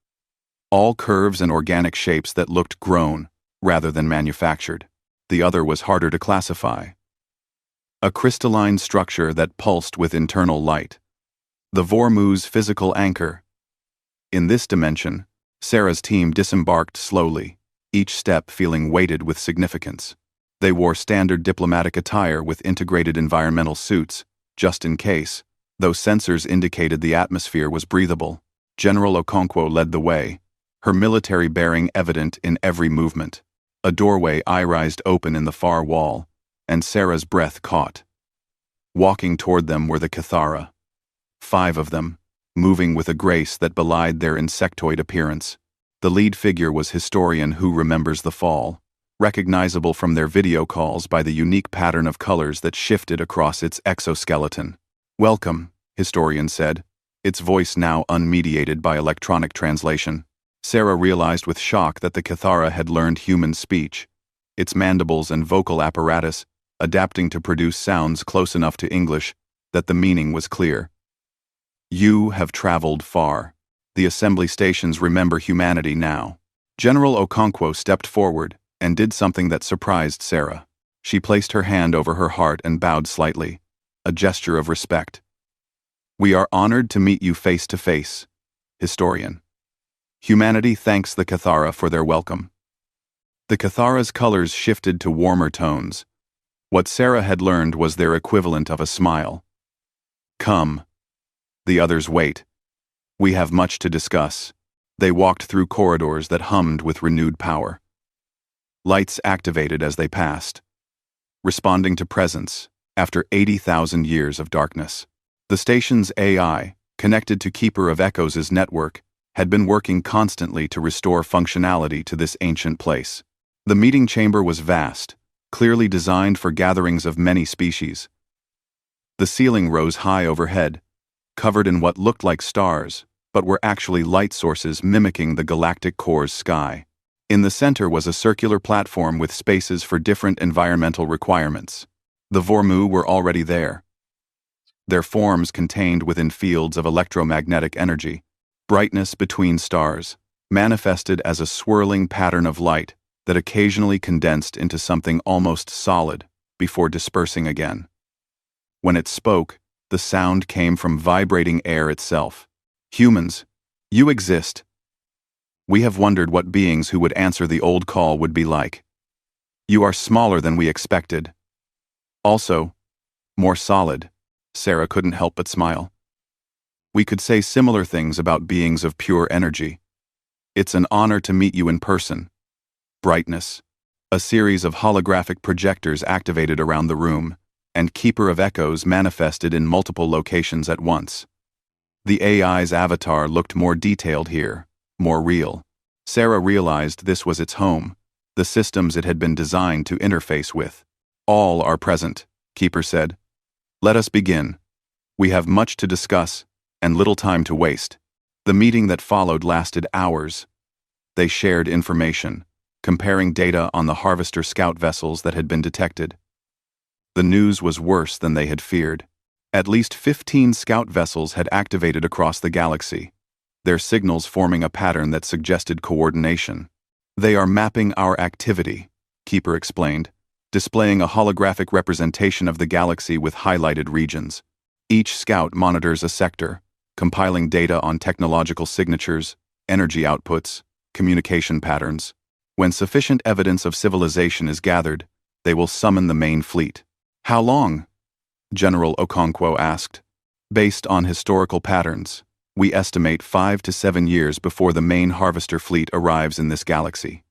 All curves and organic shapes that looked grown rather than manufactured. The other was harder to classify. A crystalline structure that pulsed with internal light. The Vormu's physical anchor. In this dimension, Sarah's team disembarked slowly, each step feeling weighted with significance. They wore standard diplomatic attire with integrated environmental suits, just in case, though sensors indicated the atmosphere was breathable. General Okonkwo led the way, her military bearing evident in every movement. A doorway eye-rised open in the far wall, and Sarah's breath caught. Walking toward them were the Cathara. 5 of them, moving with a grace that belied their insectoid appearance. The lead figure was Historian Who Remembers the Fall, recognizable from their video calls by the unique pattern of colors that shifted across its exoskeleton. "Welcome," Historian said, its voice now unmediated by electronic translation. Sarah realized with shock that the Cathara had learned human speech, its mandibles and vocal apparatus adapting to produce sounds close enough to English that the meaning was clear. "You have traveled far. The assembly stations remember humanity now." General Okonkwo stepped forward and did something that surprised Sarah. She placed her hand over her heart and bowed slightly. a gesture of respect. "We are honored to meet you face to face, historian. Humanity thanks the Cathara for their welcome." The Cathara's colors shifted to warmer tones. What Sarah had learned was their equivalent of a smile. "Come." The others wait. "We have much to discuss." They walked through corridors that hummed with renewed power. Lights activated as they passed, responding to presence after 80,000 years of darkness. The station's AI, connected to Keeper of Echoes' network, had been working constantly to restore functionality to this ancient place. The meeting chamber was vast, clearly designed for gatherings of many species. The ceiling rose high overhead, covered in what looked like stars, but were actually light sources mimicking the galactic core's sky. In the center was a circular platform with spaces for different environmental requirements. The Vormu were already there, their forms contained within fields of electromagnetic energy. Brightness between stars, manifested as a swirling pattern of light that occasionally condensed into something almost solid before dispersing again. When it spoke, the sound came from vibrating air itself. "Humans, you exist. We have wondered what beings who would answer the old call would be like. You are smaller than we expected. Also, more solid." Sarah couldn't help but smile. "We could say similar things about beings of pure energy. It's an honor to meet you in person." Brightness. A series of holographic projectors activated around the room, and Keeper of Echoes manifested in multiple locations at once. The AI's avatar looked more detailed here, more real. Sarah realized this was its home, the systems it had been designed to interface with. "All are present," Keeper said. "Let us begin. We have much to discuss, and little time to waste." The meeting that followed lasted hours. They shared information, comparing data on the Harvester scout vessels that had been detected. The news was worse than they had feared. At least 15 scout vessels had activated across the galaxy, their signals forming a pattern that suggested coordination. "They are mapping our activity," Keeper explained, displaying a holographic representation of the galaxy with highlighted regions. Each scout monitors a sector, compiling data on technological signatures, energy outputs, communication patterns. When sufficient evidence of civilization is gathered, they will summon the main fleet. "How long?" General Okonkwo asked. "Based on historical patterns, we estimate 5 to 7 years before the main Harvester fleet arrives in this galaxy.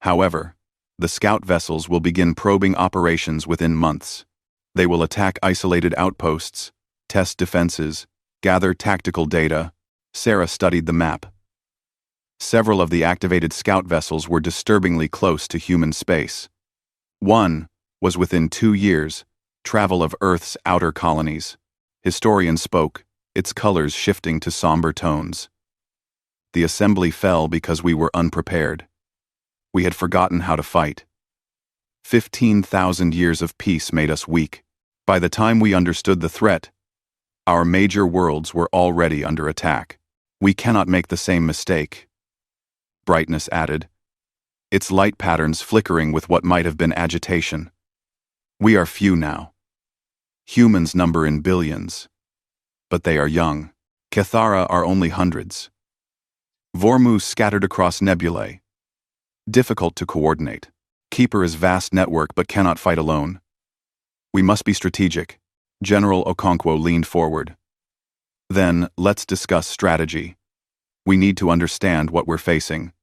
However, the scout vessels will begin probing operations within months. They will attack isolated outposts, test defenses, gather tactical data." Sarah studied the map. Several of the activated scout vessels were disturbingly close to human space. One was within 2 years, travel of Earth's outer colonies. Historian spoke, its colors shifting to somber tones. "The assembly fell because we were unprepared. We had forgotten how to fight. 15,000 years of peace made us weak. By the time we understood the threat, our major worlds were already under attack. We cannot make the same mistake." Brightness added, its light patterns flickering with what might have been agitation. "We are few now. Humans number in billions. But they are young. Cathara are only hundreds. Vormu scattered across nebulae. Difficult to coordinate. Keeper is vast network but cannot fight alone. We must be strategic." General Okonkwo leaned forward. "Then, let's discuss strategy. We need to understand what we're facing.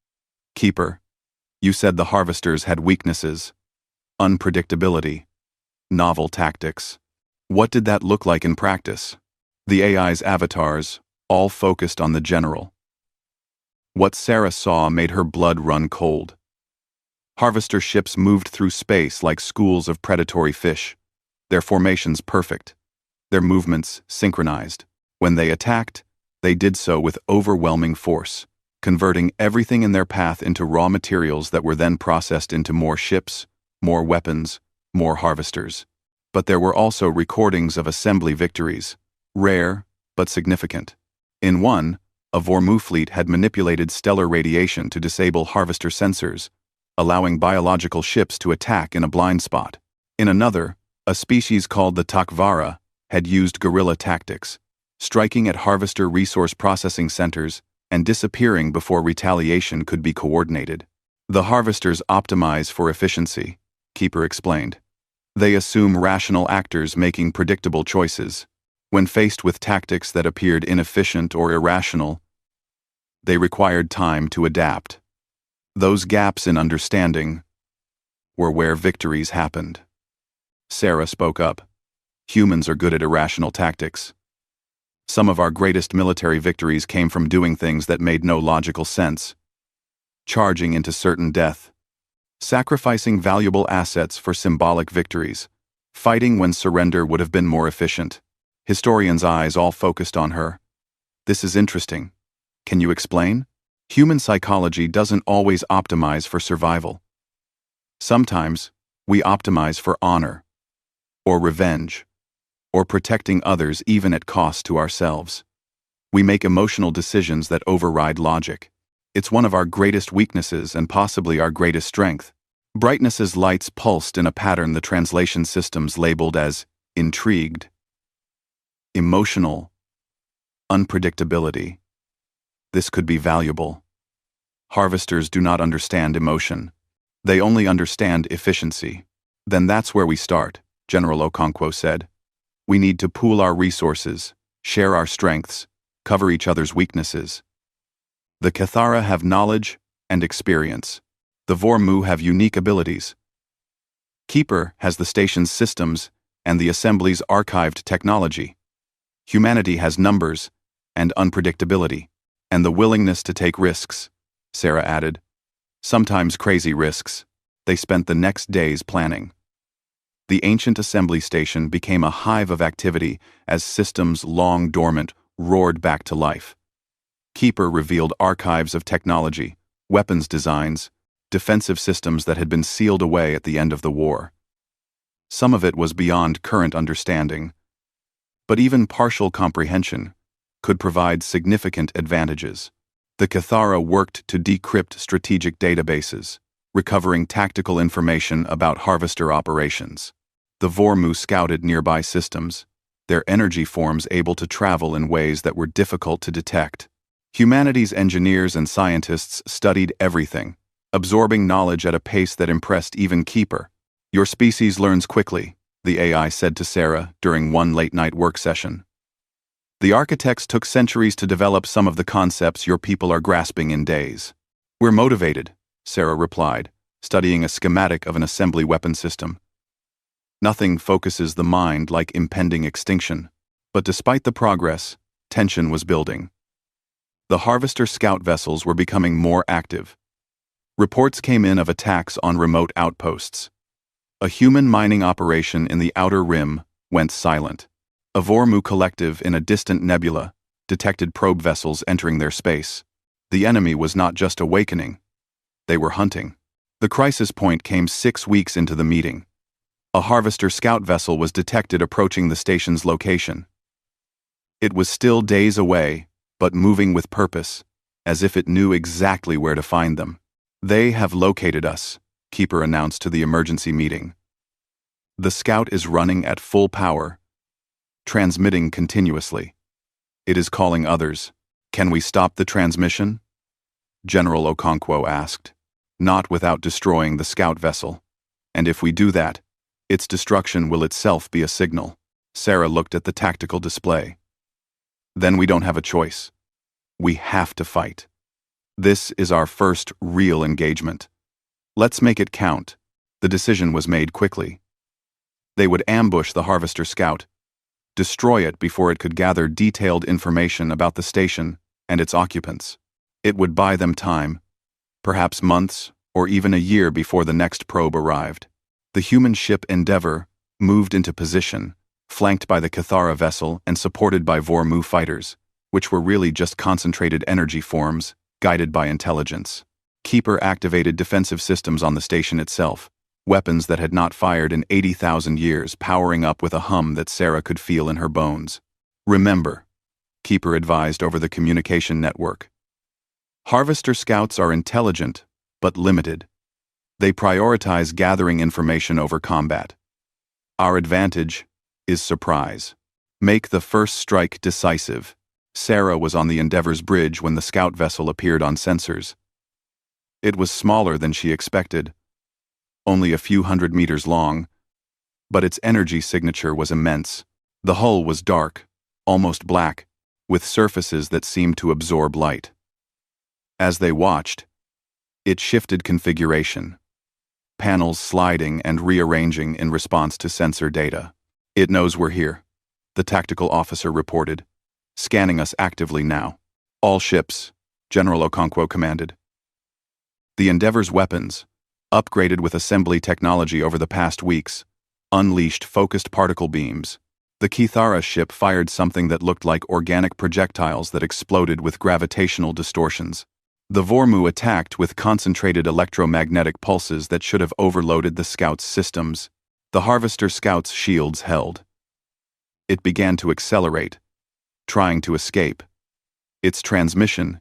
Keeper, you said the Harvesters had weaknesses, unpredictability, novel tactics. What did that look like in practice?" The AI's avatars, all focused on the general. What Sarah saw made her blood run cold. Harvester ships moved through space like schools of predatory fish, their formations perfect, their movements synchronized. When they attacked, they did so with overwhelming force, converting everything in their path into raw materials that were then processed into more ships, more weapons, more harvesters. But there were also recordings of assembly victories, rare but significant. In one, a Vormu fleet had manipulated stellar radiation to disable harvester sensors, allowing biological ships to attack in a blind spot. In another, A species called the Takvara had used guerrilla tactics, striking at harvester resource processing centers and disappearing before retaliation could be coordinated. The harvesters optimize for efficiency, Keeper explained. They assume rational actors making predictable choices. When faced with tactics that appeared inefficient or irrational, they required time to adapt. Those gaps in understanding were where victories happened. Sarah spoke up. Humans are good at irrational tactics. Some of our greatest military victories came from doing things that made no logical sense. Charging into certain death. Sacrificing valuable assets for symbolic victories. Fighting when surrender would have been more efficient. Historians' eyes all focused on her. This is interesting. Can you explain? Human psychology doesn't always optimize for survival. Sometimes, we optimize for honor, or revenge, or protecting others even at cost to ourselves. We make emotional decisions that override logic. It's one of our greatest weaknesses and possibly our greatest strength. Brightness's lights pulsed in a pattern the translation systems labeled as intrigued, emotional, unpredictability. This could be valuable. Harvesters do not understand emotion. They only understand efficiency. Then that's where we start, General Okonkwo said. We need to pool our resources, share our strengths, cover each other's weaknesses. The Cathara have knowledge and experience. The Vormu have unique abilities. Keeper has the station's systems and the assembly's archived technology. Humanity has numbers and unpredictability, and the willingness to take risks, Sarah added. Sometimes crazy risks. They spent the next days planning. The ancient assembly station became a hive of activity as systems long dormant roared back to life. Keeper revealed archives of technology, weapons designs, defensive systems that had been sealed away at the end of the war. Some of it was beyond current understanding, but even partial comprehension could provide significant advantages. The Cathara worked to decrypt strategic databases, recovering tactical information about harvester operations. The Vormu scouted nearby systems, their energy forms able to travel in ways that were difficult to detect. Humanity's engineers and scientists studied everything, absorbing knowledge at a pace that impressed even Keeper. Your species learns quickly, the AI said to Sarah during one late-night work session. The architects took centuries to develop some of the concepts your people are grasping in days. We're motivated, Sarah replied, studying a schematic of an assembly weapon system. Nothing focuses the mind like impending extinction, but despite the progress, tension was building. The Harvester scout vessels were becoming more active. Reports came in of attacks on remote outposts. A human mining operation in the Outer Rim went silent. A Vormu collective in a distant nebula detected probe vessels entering their space. The enemy was not just awakening. They were hunting. The crisis point came 6 weeks into the meeting. A Harvester scout vessel was detected approaching the station's location. It was still days away, but moving with purpose, as if it knew exactly where to find them. They have located us, Keeper announced to the emergency meeting. The scout is running at full power, transmitting continuously. It is calling others. Can we stop the transmission? General Okonkwo asked. Not without destroying the scout vessel. And if we do that, its destruction will itself be a signal. Sarah looked at the tactical display. Then we don't have a choice. We have to fight. This is our first real engagement. Let's make it count. The decision was made quickly. They would ambush the Harvester scout, destroy it before it could gather detailed information about the station and its occupants. It would buy them time, perhaps months or even a year before the next probe arrived. The human ship Endeavour moved into position, flanked by the Cathara vessel and supported by Vormu fighters, which were really just concentrated energy forms, guided by intelligence. Keeper activated defensive systems on the station itself, weapons that had not fired in 80,000 years powering up with a hum that Sarah could feel in her bones. Remember, Keeper advised over the communication network. Harvester scouts are intelligent, but limited. They prioritize gathering information over combat. Our advantage is surprise. Make the first strike decisive. Sarah was on the Endeavor's bridge when the scout vessel appeared on sensors. It was smaller than she expected, only a few hundred meters long, but its energy signature was immense. The hull was dark, almost black, with surfaces that seemed to absorb light. As they watched, it shifted configuration, panels sliding and rearranging in response to sensor data. "It knows we're here," the tactical officer reported, "scanning us actively now. All ships," General Okonkwo commanded. The Endeavor's weapons, upgraded with assembly technology over the past weeks, unleashed focused particle beams. The Kithara ship fired something that looked like organic projectiles that exploded with gravitational distortions. The Vormu attacked with concentrated electromagnetic pulses that should have overloaded the scouts' systems. The Harvester scouts' shields held. It began to accelerate, trying to escape. Its transmission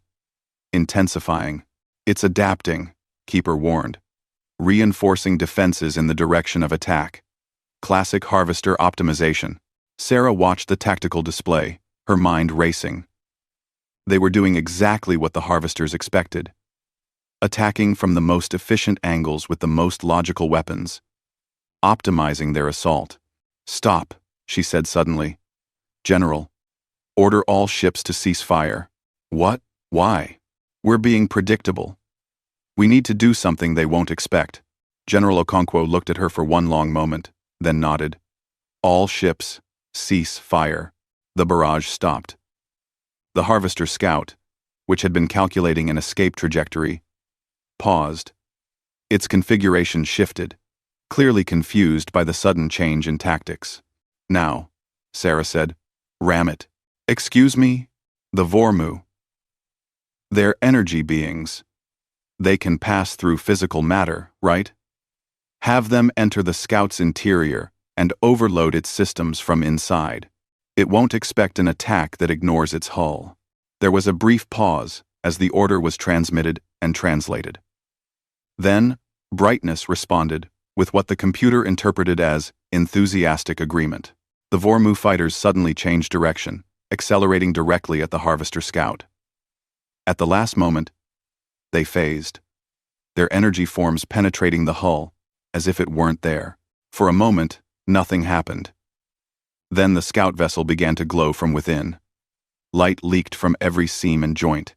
intensifying. "It's adapting," Keeper warned, reinforcing defenses in the direction of attack. Classic Harvester optimization. Sarah watched the tactical display, her mind racing. They were doing exactly what the Harvesters expected. Attacking from the most efficient angles with the most logical weapons. Optimizing their assault. "Stop," she said suddenly. "General, order all ships to cease fire." "What? Why?" "We're being predictable. We need to do something they won't expect." General Okonkwo looked at her for one long moment, then nodded. "All ships, cease fire." The barrage stopped. The Harvester scout, which had been calculating an escape trajectory, paused. Its configuration shifted, clearly confused by the sudden change in tactics. "Now," Sarah said, "ram it." "Excuse me?" "The Vormu. They're energy beings. They can pass through physical matter, right? Have them enter the scout's interior and overload its systems from inside. It won't expect an attack that ignores its hull." There was a brief pause as the order was transmitted and translated. Then, Brightness responded with what the computer interpreted as enthusiastic agreement. The Vormu fighters suddenly changed direction, accelerating directly at the Harvester scout. At the last moment, they phased, their energy forms penetrating the hull as if it weren't there. For a moment, nothing happened. Then the scout vessel began to glow from within. Light leaked from every seam and joint.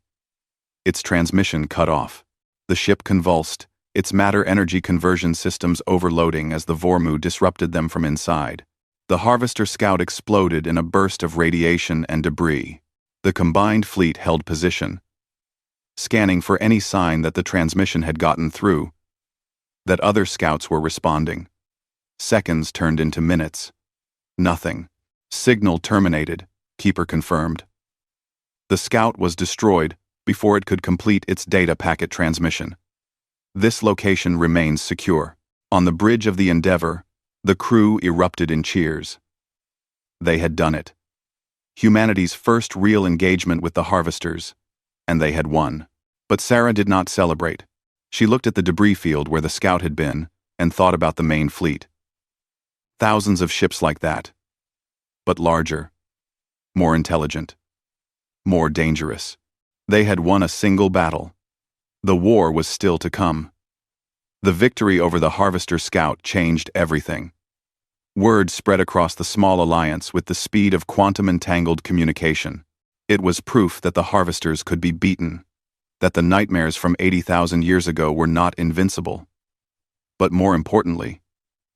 Its transmission cut off. The ship convulsed, its matter-energy conversion systems overloading as the Vormu disrupted them from inside. The Harvester scout exploded in a burst of radiation and debris. The combined fleet held position, scanning for any sign that the transmission had gotten through, that other scouts were responding. Seconds turned into minutes. Nothing. "Signal terminated," Keeper confirmed. The scout was destroyed before it could complete its data packet transmission. This location remains secure. On the bridge of the Endeavor, the crew erupted in cheers. They had done it. Humanity's first real engagement with the Harvesters, and they had won. But Sarah did not celebrate. She looked at the debris field where the scout had been and thought about the main fleet. Thousands of ships like that, but larger, more intelligent, more dangerous. They had won a single battle. The war was still to come. The victory over the Harvester scout changed everything. Word spread across the small alliance with the speed of quantum-entangled communication. It was proof that the Harvesters could be beaten, that the nightmares from 80,000 years ago were not invincible. But more importantly,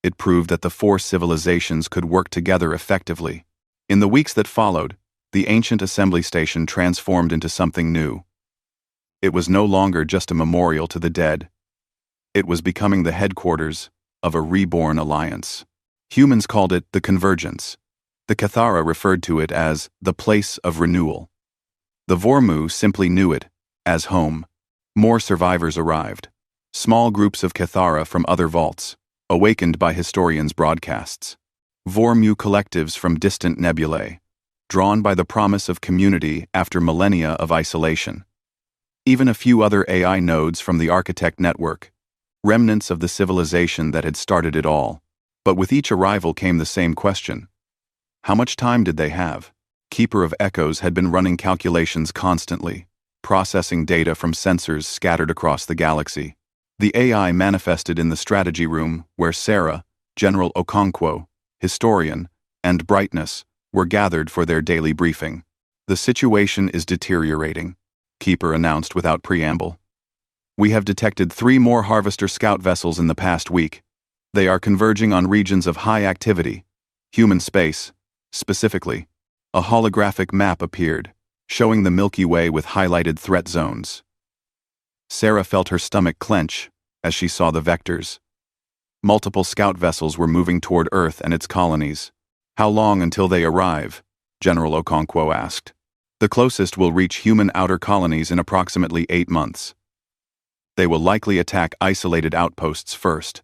it proved that the four civilizations could work together effectively. In the weeks that followed, the ancient assembly station transformed into something new. It was no longer just a memorial to the dead. It was becoming the headquarters of a reborn alliance. Humans called it the Convergence. The Kithara referred to it as the place of renewal. The Vormu simply knew it as home. More survivors arrived. Small groups of Kithara from other vaults, awakened by historians' broadcasts. Vormu collectives from distant nebulae, drawn by the promise of community after millennia of isolation. Even a few other AI nodes from the Architect network, remnants of the civilization that had started it all. But with each arrival came the same question. How much time did they have? Keeper of Echoes had been running calculations constantly, processing data from sensors scattered across the galaxy. The AI manifested in the strategy room where Sarah, General Okonkwo, Historian, and Brightness were gathered for their daily briefing. The situation is deteriorating, Keeper announced without preamble. We have detected 3 more Harvester scout vessels in the past week. They are converging on regions of high activity, human space. Specifically, a holographic map appeared, showing the Milky Way with highlighted threat zones. Sarah felt her stomach clench as she saw the vectors. Multiple scout vessels were moving toward Earth and its colonies. How long until they arrive? General Okonkwo asked. The closest will reach human outer colonies in approximately 8 months. They will likely attack isolated outposts first,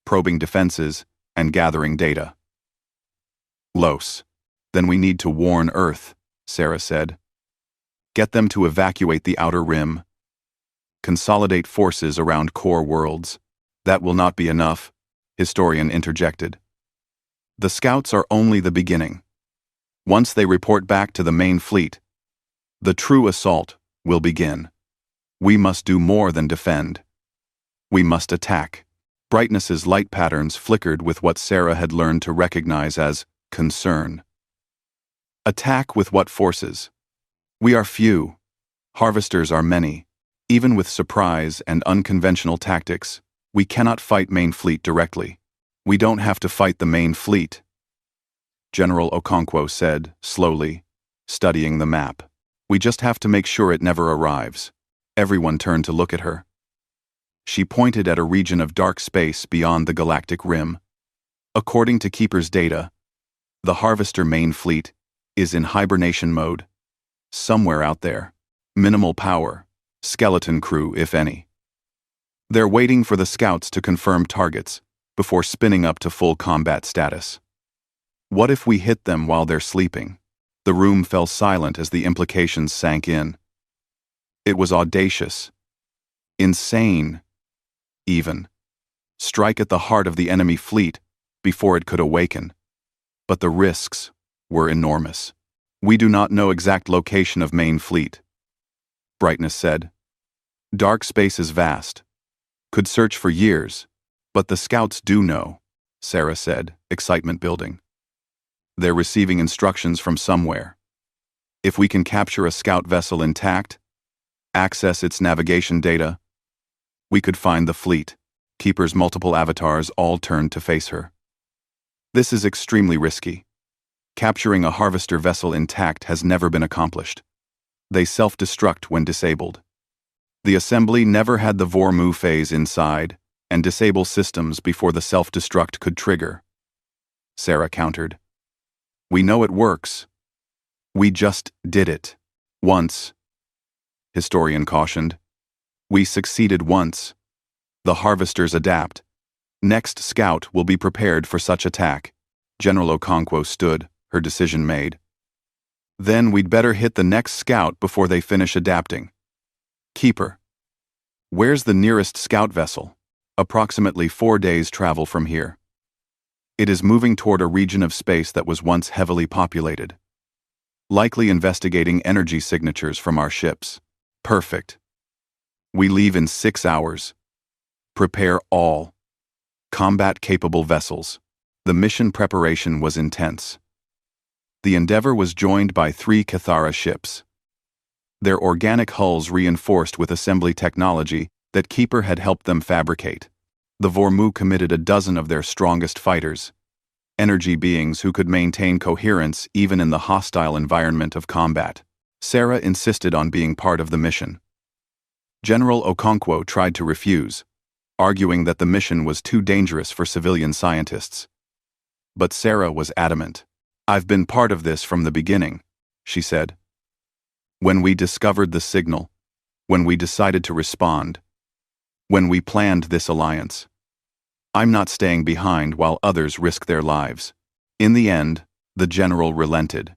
probing defenses and gathering data. Los. Then we need to warn Earth, Sarah said. Get them to evacuate the outer rim. Consolidate forces around core worlds. That will not be enough, Historian interjected. The scouts are only the beginning. Once they report back to the main fleet, the true assault will begin. We must do more than defend. We must attack. Brightness's light patterns flickered with what Sarah had learned to recognize as concern. Attack with what forces? We are few. Harvesters are many. Even with surprise and unconventional tactics, we cannot fight main fleet directly. We don't have to fight the main fleet, General Okonkwo said, slowly, studying the map. We just have to make sure it never arrives. Everyone turned to look at her. She pointed at a region of dark space beyond the galactic rim. According to Keeper's data, the Harvester main fleet is in hibernation mode. Somewhere out there. Minimal power. Skeleton crew, if any. They're waiting for the scouts to confirm targets before spinning up to full combat status. What if we hit them while they're sleeping? The room fell silent as the implications sank in. It was audacious. Insane. Even. Strike at the heart of the enemy fleet before it could awaken. But the risks were enormous. We do not know exact location of main fleet, Brightness said. Dark space is vast. Could search for years, but the scouts do know, Sarah said, excitement building. They're receiving instructions from somewhere. If we can capture a scout vessel intact, access its navigation data, we could find the fleet. Keeper's multiple avatars all turned to face her. This is extremely risky. Capturing a Harvester vessel intact has never been accomplished. They self-destruct when disabled. The assembly never had the Vormu phase inside and disable systems before the self-destruct could trigger. Sarah countered. We know it works. We just did it. Once. Historian cautioned. We succeeded once. The Harvesters adapt. Next scout will be prepared for such attack. General Okonkwo stood, her decision made. Then we'd better hit the next scout before they finish adapting. Keeper. Where's the nearest scout vessel? Approximately 4 days' travel from here. It is moving toward a region of space that was once heavily populated. Likely investigating energy signatures from our ships. Perfect. We leave in 6 hours. Prepare all combat-capable vessels. The mission preparation was intense. The Endeavor was joined by 3 Cathara ships. Their organic hulls reinforced with assembly technology that Keeper had helped them fabricate. The Vormu committed a dozen of their strongest fighters, energy beings who could maintain coherence even in the hostile environment of combat. Sarah insisted on being part of the mission. General Okonkwo tried to refuse, arguing that the mission was too dangerous for civilian scientists. But Sarah was adamant. I've been part of this from the beginning, she said. When we discovered the signal, when we decided to respond, when we planned this alliance. I'm not staying behind while others risk their lives. In the end, the general relented.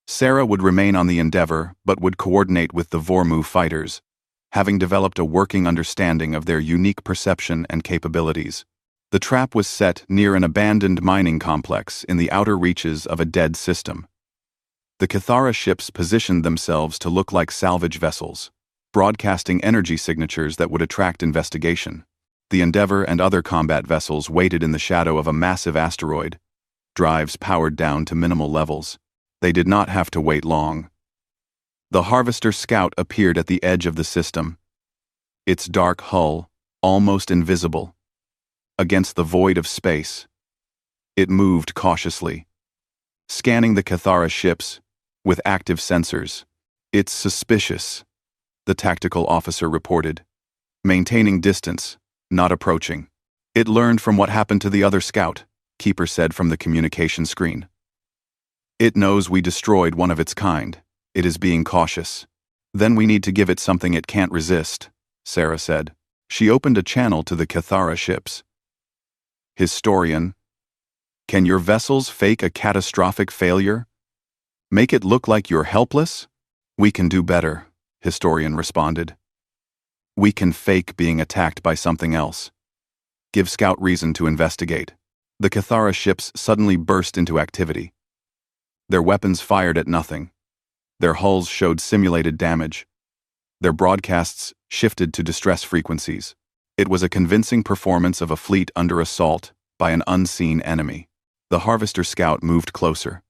Sarah would remain on the Endeavor but would coordinate with the Vormu fighters, having developed a working understanding of their unique perception and capabilities. The trap was set near an abandoned mining complex in the outer reaches of a dead system. The Cathara ships positioned themselves to look like salvage vessels, broadcasting energy signatures that would attract investigation. The Endeavour and other combat vessels waited in the shadow of a massive asteroid, drives powered down to minimal levels. They did not have to wait long. The Harvester Scout appeared at the edge of the system, its dark hull almost invisible against the void of space. It moved cautiously, scanning the Cathara ships with active sensors. "It's suspicious," the tactical officer reported, maintaining distance, not approaching. "It learned from what happened to the other scout," Keeper said from the communication screen. "It knows we destroyed one of its kind. It is being cautious. Then we need to give it something it can't resist," Sarah said. She opened a channel to the Cathara ships. "Historian, can your vessels fake a catastrophic failure? Make it look like you're helpless?" "We can do better," Historian responded. "We can fake being attacked by something else. Give Scout reason to investigate." The Cathara ships suddenly burst into activity. Their weapons fired at nothing. Their hulls showed simulated damage. Their broadcasts shifted to distress frequencies. It was a convincing performance of a fleet under assault by an unseen enemy. The Harvester Scout moved closer,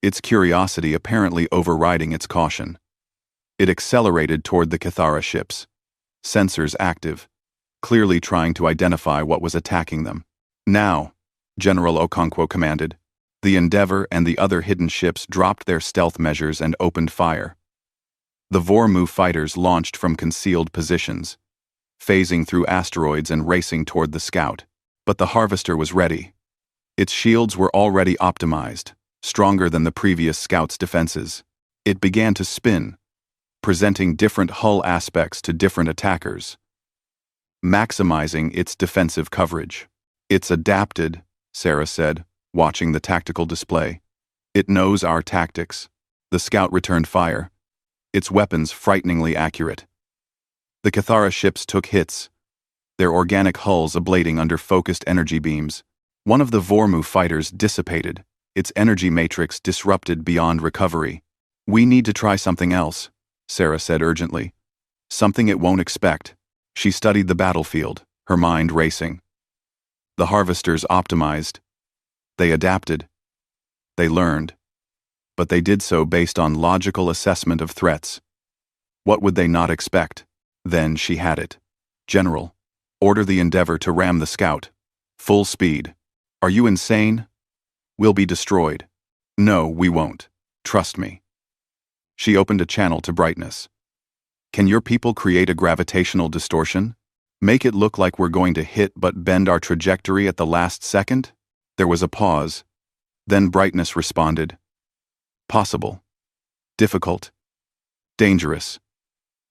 its curiosity apparently overriding its caution. It accelerated toward the Cathara ships, sensors active, clearly trying to identify what was attacking them. "Now," General Okonkwo commanded. The Endeavour and the other hidden ships dropped their stealth measures and opened fire. The Vormu fighters launched from concealed positions, phasing through asteroids and racing toward the Scout. But the Harvester was ready. Its shields were already optimized, stronger than the previous Scout's defenses. It began to spin, presenting different hull aspects to different attackers, maximizing its defensive coverage. "It's adapted," Sarah said, watching the tactical display. "It knows our tactics." The Scout returned fire, its weapons frighteningly accurate. The Cathara ships took hits, their organic hulls ablating under focused energy beams. One of the Vormu fighters dissipated, its energy matrix disrupted beyond recovery. "We need to try something else," Sarah said urgently. "Something it won't expect." She studied the battlefield, her mind racing. The Harvesters optimized. They adapted. They learned. But they did so based on logical assessment of threats. What would they not expect? Then she had it. "General, order the Endeavour to ram the Scout. Full speed." "Are you insane? We'll be destroyed." "No, we won't. Trust me." She opened a channel to brightness. "Can your people create a gravitational distortion? Make it look like we're going to hit but bend our trajectory at the last second?" There was a pause. Then brightness responded. "Possible. Difficult. Dangerous.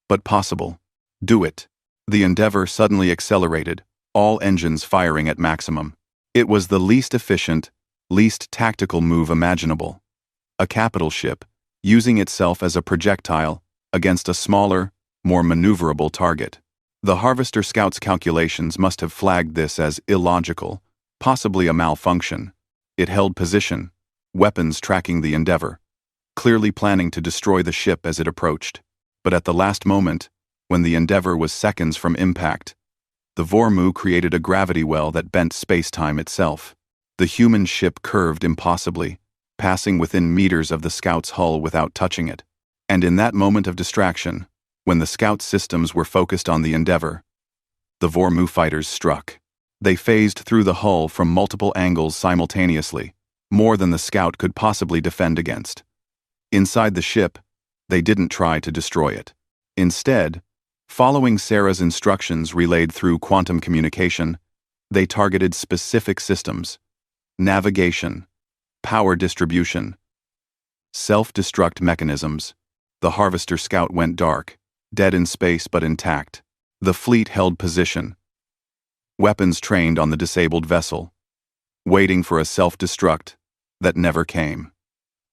But possible. Do it." The Endeavour suddenly accelerated, all engines firing at maximum. It was the least efficient, least tactical move imaginable. A capital ship, using itself as a projectile against a smaller, more maneuverable target. The Harvester Scout's calculations must have flagged this as illogical, possibly a malfunction. It held position, weapons tracking the Endeavour, clearly planning to destroy the ship as it approached. But at the last moment, when the Endeavour was seconds from impact, the Vormu created a gravity well that bent space-time itself. The human ship curved impossibly, passing within meters of the Scout's hull without touching it. And in that moment of distraction, when the Scout systems were focused on the Endeavour, the Vormu fighters struck. They phased through the hull from multiple angles simultaneously, more than the Scout could possibly defend against. Inside the ship, they didn't try to destroy it. Instead, following Sarah's instructions relayed through quantum communication, they targeted specific systems: navigation, power distribution, self-destruct mechanisms. The Harvester Scout went dark, dead in space but intact. The fleet held position, weapons trained on the disabled vessel, waiting for a self-destruct that never came.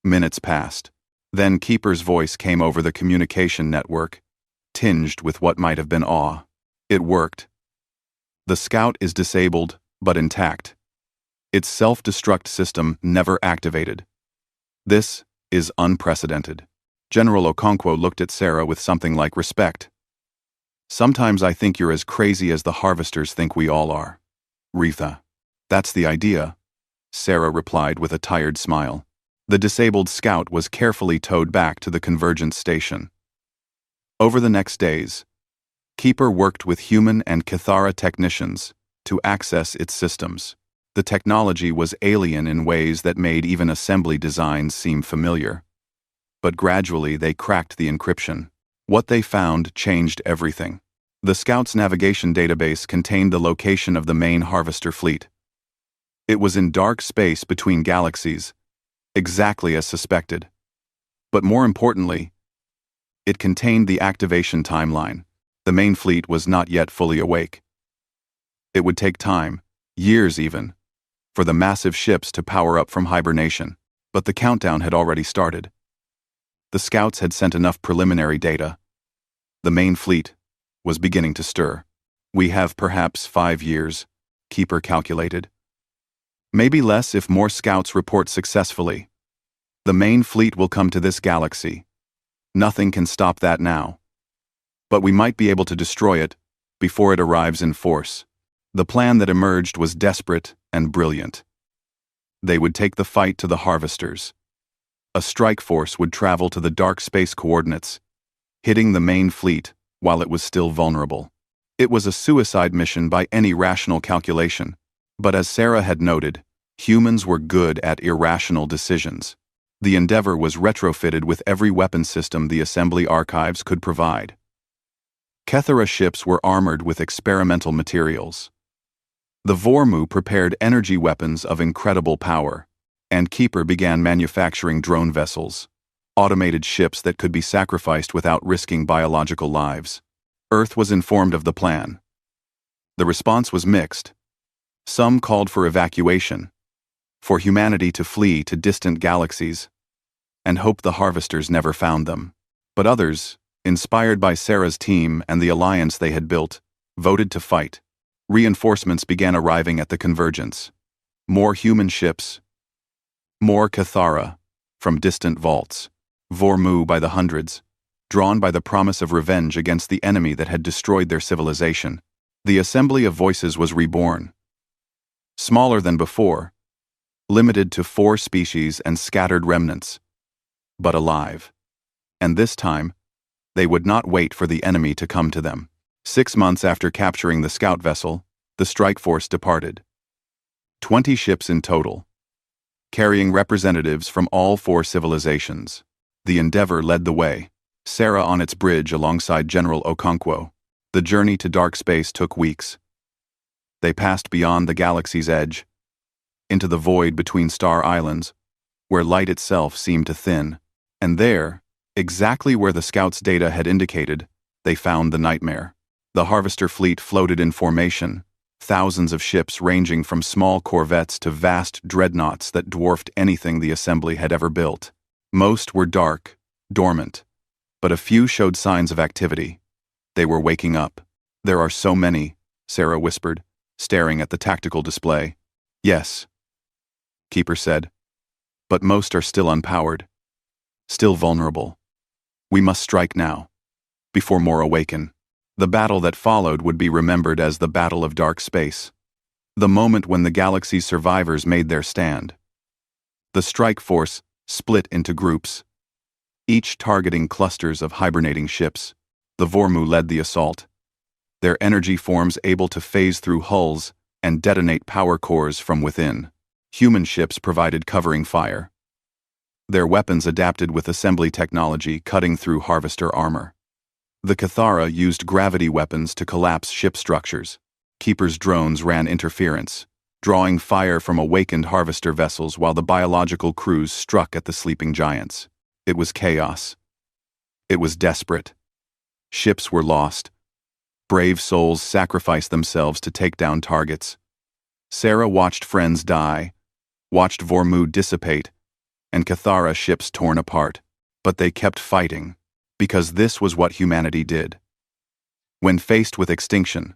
Minutes passed. Then Keeper's voice came over the communication network, tinged with what might have been awe. "It worked. The Scout is disabled, but intact. Its self-destruct system never activated. This is unprecedented. General Okonkwo looked at Sarah with something like respect. Sometimes I think you're as crazy as the harvesters think we all are. Retha. That's the idea, Sarah replied with a tired smile. The disabled scout was carefully towed back to the convergence station. Over the next days, Keeper worked with human and Cathara technicians to access its systems. The technology was alien in ways that made even assembly designs seem familiar. But gradually they cracked the encryption. What they found changed everything. The Scout's navigation database contained the location of the main harvester fleet. It was in dark space between galaxies, exactly as suspected. But more importantly, it contained the activation timeline. The main fleet was not yet fully awake. It would take time, years even, for the massive ships to power up from hibernation, but the countdown had already started. The Scouts had sent enough preliminary data. The main fleet was beginning to stir. We have perhaps 5 years, Keeper calculated. Maybe less if more Scouts report successfully. The main fleet will come to this galaxy. Nothing can stop that now. But we might be able to destroy it before it arrives in force. The plan that emerged was desperate and brilliant. They would take the fight to the harvesters. A strike force would travel to the dark space coordinates, hitting the main fleet while it was still vulnerable. It was a suicide mission by any rational calculation, but as Sarah had noted, humans were good at irrational decisions. The Endeavor was retrofitted with every weapon system the assembly archives could provide. Cathara ships were armored with experimental materials. The Vormu prepared energy weapons of incredible power, and Keeper began manufacturing drone vessels, automated ships that could be sacrificed without risking biological lives. Earth was informed of the plan. The response was mixed. Some called for evacuation, for humanity to flee to distant galaxies, and hoped the harvesters never found them. But others, inspired by Sarah's team and the alliance they had built, voted to fight. Reinforcements began arriving at the convergence. More human ships, more Cathara from distant vaults, Vormu by the hundreds, drawn by the promise of revenge against the enemy that had destroyed their civilization. The assembly of voices was reborn. Smaller than before, limited to 4 species and scattered remnants, but alive. And this time, they would not wait for the enemy to come to them. 6 months after capturing the scout vessel, the strike force departed. 20 ships in total, carrying representatives from all 4 civilizations. The Endeavor led the way, Sarah on its bridge alongside General Okonkwo. The journey to dark space took weeks. They passed beyond the galaxy's edge, into the void between star islands, where light itself seemed to thin. And there, exactly where the Scouts' data had indicated, they found the nightmare. The harvester fleet floated in formation, thousands of ships ranging from small corvettes to vast dreadnoughts that dwarfed anything the assembly had ever built. Most were dark, dormant, but a few showed signs of activity. They were waking up. There are so many, Sarah whispered, staring at the tactical display. Yes, Keeper said, but most are still unpowered, still vulnerable. We must strike now, before more awaken. The battle that followed would be remembered as the Battle of Dark Space, the moment when the galaxy's survivors made their stand. The strike force split into groups, each targeting clusters of hibernating ships. The Vormu led the assault, their energy forms able to phase through hulls and detonate power cores from within. Human ships provided covering fire, their weapons adapted with assembly technology cutting through harvester armor. The Cathara used gravity weapons to collapse ship structures. Keeper's drones ran interference, drawing fire from awakened harvester vessels while the biological crews struck at the sleeping giants. It was chaos. It was desperate. Ships were lost. Brave souls sacrificed themselves to take down targets. Sarah watched friends die, watched Vormu dissipate, and Cathara ships torn apart. But they kept fighting, because this was what humanity did. When faced with extinction,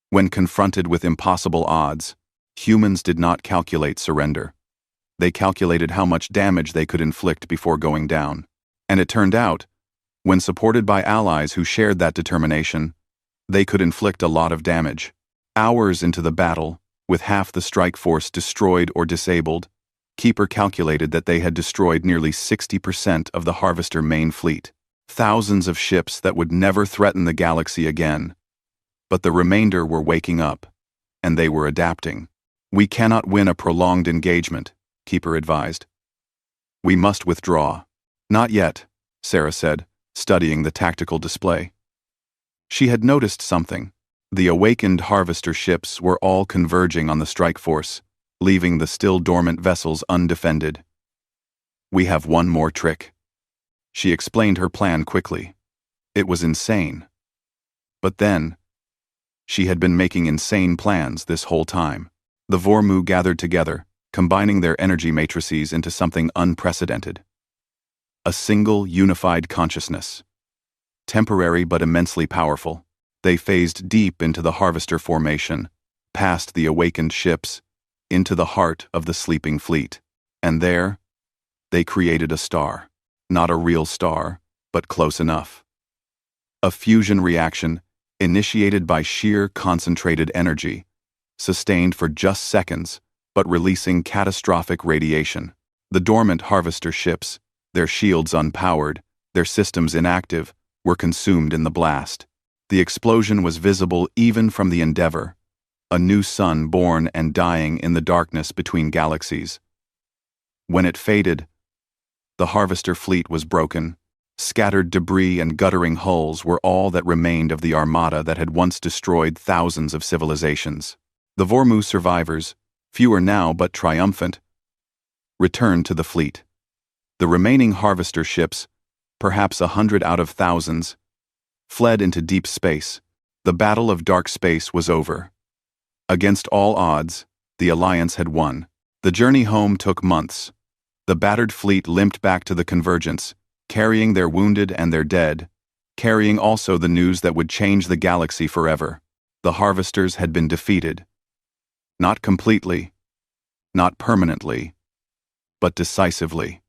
when confronted with impossible odds, Humans did not calculate surrender. They calculated how much damage they could inflict before going down. And it turned out, when supported by allies who shared that determination, they could inflict a lot of damage. Hours into the battle, with half the strike force destroyed or disabled, Keeper calculated that they had destroyed nearly 60% of the Harvester main fleet. Thousands of ships that would never threaten the galaxy again. But the remainder were waking up, and they were adapting. "We cannot win a prolonged engagement," Keeper advised. "We must withdraw." "Not yet," Sarah said, studying the tactical display. She had noticed something. The awakened Harvester ships were all converging on the strike force, leaving the still dormant vessels undefended. "We have one more trick." She explained her plan quickly. It was insane. But then, she had been making insane plans this whole time. The Vormu gathered together, combining their energy matrices into something unprecedented. A single, unified consciousness. Temporary but immensely powerful, they phased deep into the Harvester formation, past the awakened ships, into the heart of the sleeping fleet. And there, they created a star. Not a real star, but close enough. A fusion reaction, initiated by sheer concentrated energy, sustained for just seconds, but releasing catastrophic radiation. The dormant Harvester ships, their shields unpowered, their systems inactive, were consumed in the blast. The explosion was visible even from the Endeavor, a new sun born and dying in the darkness between galaxies. When it faded, the Harvester fleet was broken. Scattered debris and guttering hulls were all that remained of the armada that had once destroyed thousands of civilizations. The Vormu survivors, fewer now but triumphant, returned to the fleet. The remaining Harvester ships, perhaps 100 out of thousands, fled into deep space. The battle of dark space was over. Against all odds, the Alliance had won. The journey home took months. The battered fleet limped back to the Convergence, carrying their wounded and their dead, carrying also the news that would change the galaxy forever. The Harvesters had been defeated. Not completely, not permanently, but decisively.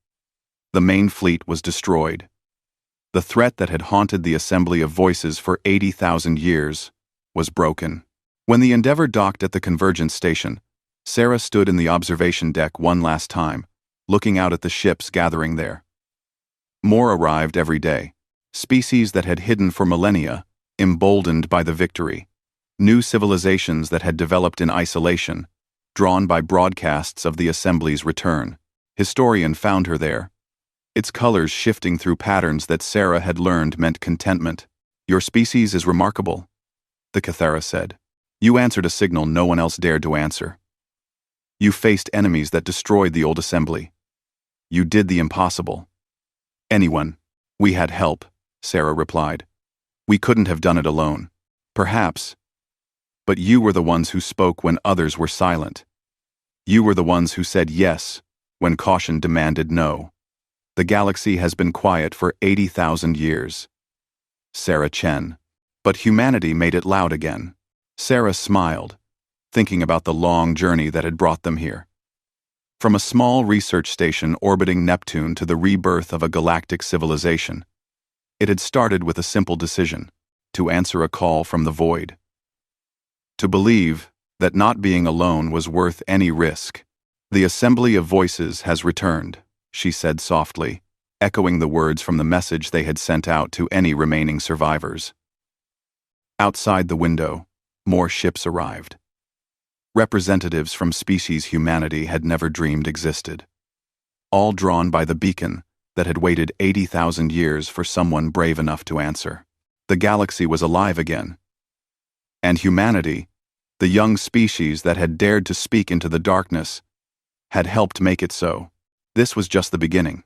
The main fleet was destroyed. The threat that had haunted the Assembly of Voices for 80,000 years was broken. When the Endeavor docked at the Convergence station, Sarah stood in the observation deck one last time, looking out at the ships gathering there. More arrived every day, species that had hidden for millennia, emboldened by the victory, new civilizations that had developed in isolation, drawn by broadcasts of the Assembly's return. Historian found her there, its colors shifting through patterns that Sarah had learned meant contentment. "Your species is remarkable," the Cathara said. "You answered a signal no one else dared to answer. You faced enemies that destroyed the old Assembly. You did the impossible." "Anyone. We had help," Sarah replied. "We couldn't have done it alone. Perhaps. But you were the ones who spoke when others were silent. You were the ones who said yes when caution demanded no. The galaxy has been quiet for 80,000 years." Sarah Chen. But humanity made it loud again. Sarah smiled, thinking about the long journey that had brought them here. From a small research station orbiting Neptune to the rebirth of a galactic civilization, it had started with a simple decision: to answer a call from the void. To believe that not being alone was worth any risk. "The Assembly of Voices has returned," she said softly, echoing the words from the message they had sent out to any remaining survivors. Outside the window, more ships arrived. Representatives from species humanity had never dreamed existed. All drawn by the beacon that had waited 80,000 years for someone brave enough to answer. The galaxy was alive again. And humanity, the young species that had dared to speak into the darkness, had helped make it so. This was just the beginning.